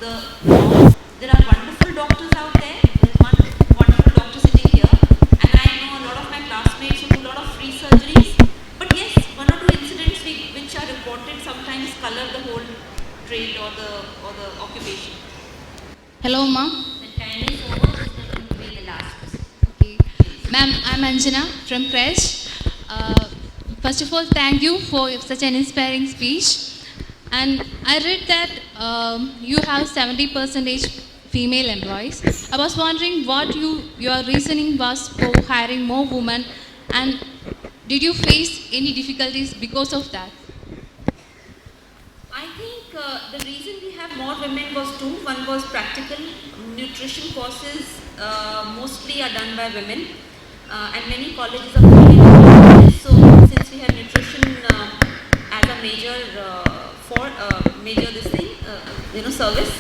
the norm. There are wonderful doctors out there. There's one wonderful doctor sitting here, and I know a lot of my classmates who do a lot of free surgeries. But yes, one or two incidents which are reported sometimes color the whole trade or the occupation.
Hello, ma'am.
The time is over. This is going to be the last question.
Okay. Ma'am, I'm Anjana from Crash. First of all, thank you for such an inspiring speech. And I read that you have 70% female employees. I was wondering what your reasoning was for hiring more women, and did you face any difficulties because of that?
I think the reason we have more women was two. One was practical nutrition courses mostly are done by women, and many colleges are women. So since we have nutrition as a major service.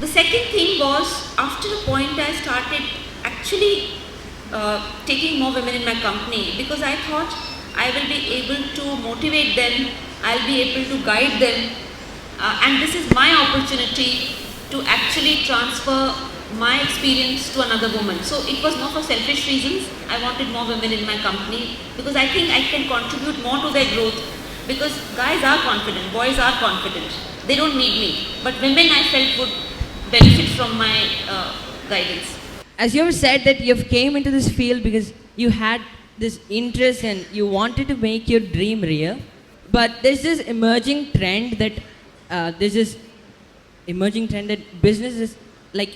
The second thing was, after a point I started actually taking more women in my company, because I thought I will be able to motivate them, I'll be able to guide them, and this is my opportunity to actually transfer my experience to another woman. So it was not for selfish reasons. I wanted more women in my company because I think I can contribute more to their growth, because guys are confident, boys are confident. They don't need me. But women, I felt, would benefit from my guidance.
As you have said that you have came into this field because you had this interest and you wanted to make your dream real. But there's this emerging trend that business is like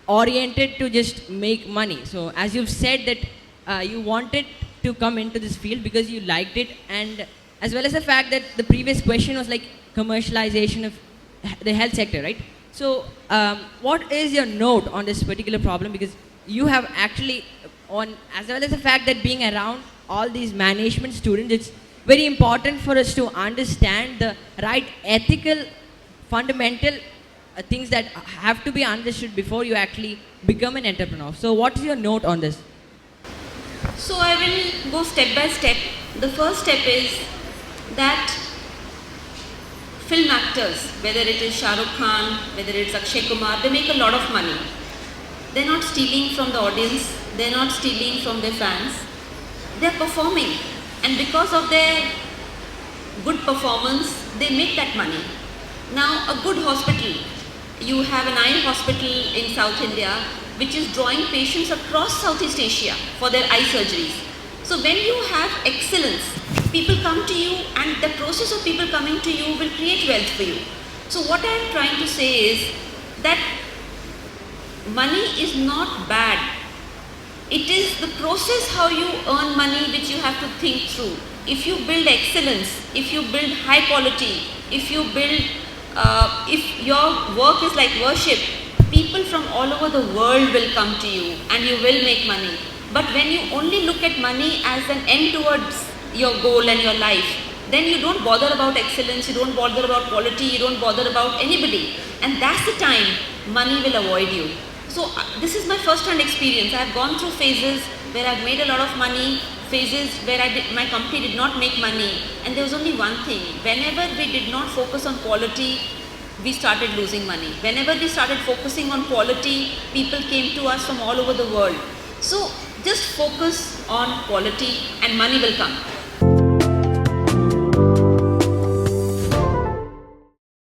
oriented to just make money. So as you've said that you wanted to come into this field because you liked it, and as well as the fact that the previous question was like commercialization of the health sector, right? So what is your note on this particular problem? Because you have actually as well as the fact that being around all these management students, it's very important for us to understand the right ethical, fundamental things that have to be understood before you actually become an entrepreneur. So what is your note on this?
So I will go step by step. The first step is that film actors, whether it is Shah Rukh Khan, whether it's Akshay Kumar, they make a lot of money. They're not stealing from the audience, they're not stealing from their fans. They're performing, and because of their good performance, they make that money. Now, a good hospital, you have an eye hospital in South India, which is drawing patients across Southeast Asia for their eye surgeries. So when you have excellence, people come to you, and the process of people coming to you will create wealth for you. So what I am trying to say is that money is not bad. It is the process how you earn money which you have to think through. If you build excellence, if you build high quality, if you build, if your work is like worship, people from all over the world will come to you and you will make money. But when you only look at money as an end towards your goal and your life, then you don't bother about excellence, you don't bother about quality, you don't bother about anybody. And that's the time money will avoid you. So this is my first-hand experience. I have gone through phases where I've made a lot of money, phases where my company did not make money. And there was only one thing. Whenever we did not focus on quality, we started losing money. Whenever we started focusing on quality, people came to us from all over the world. So just focus on quality and money will come.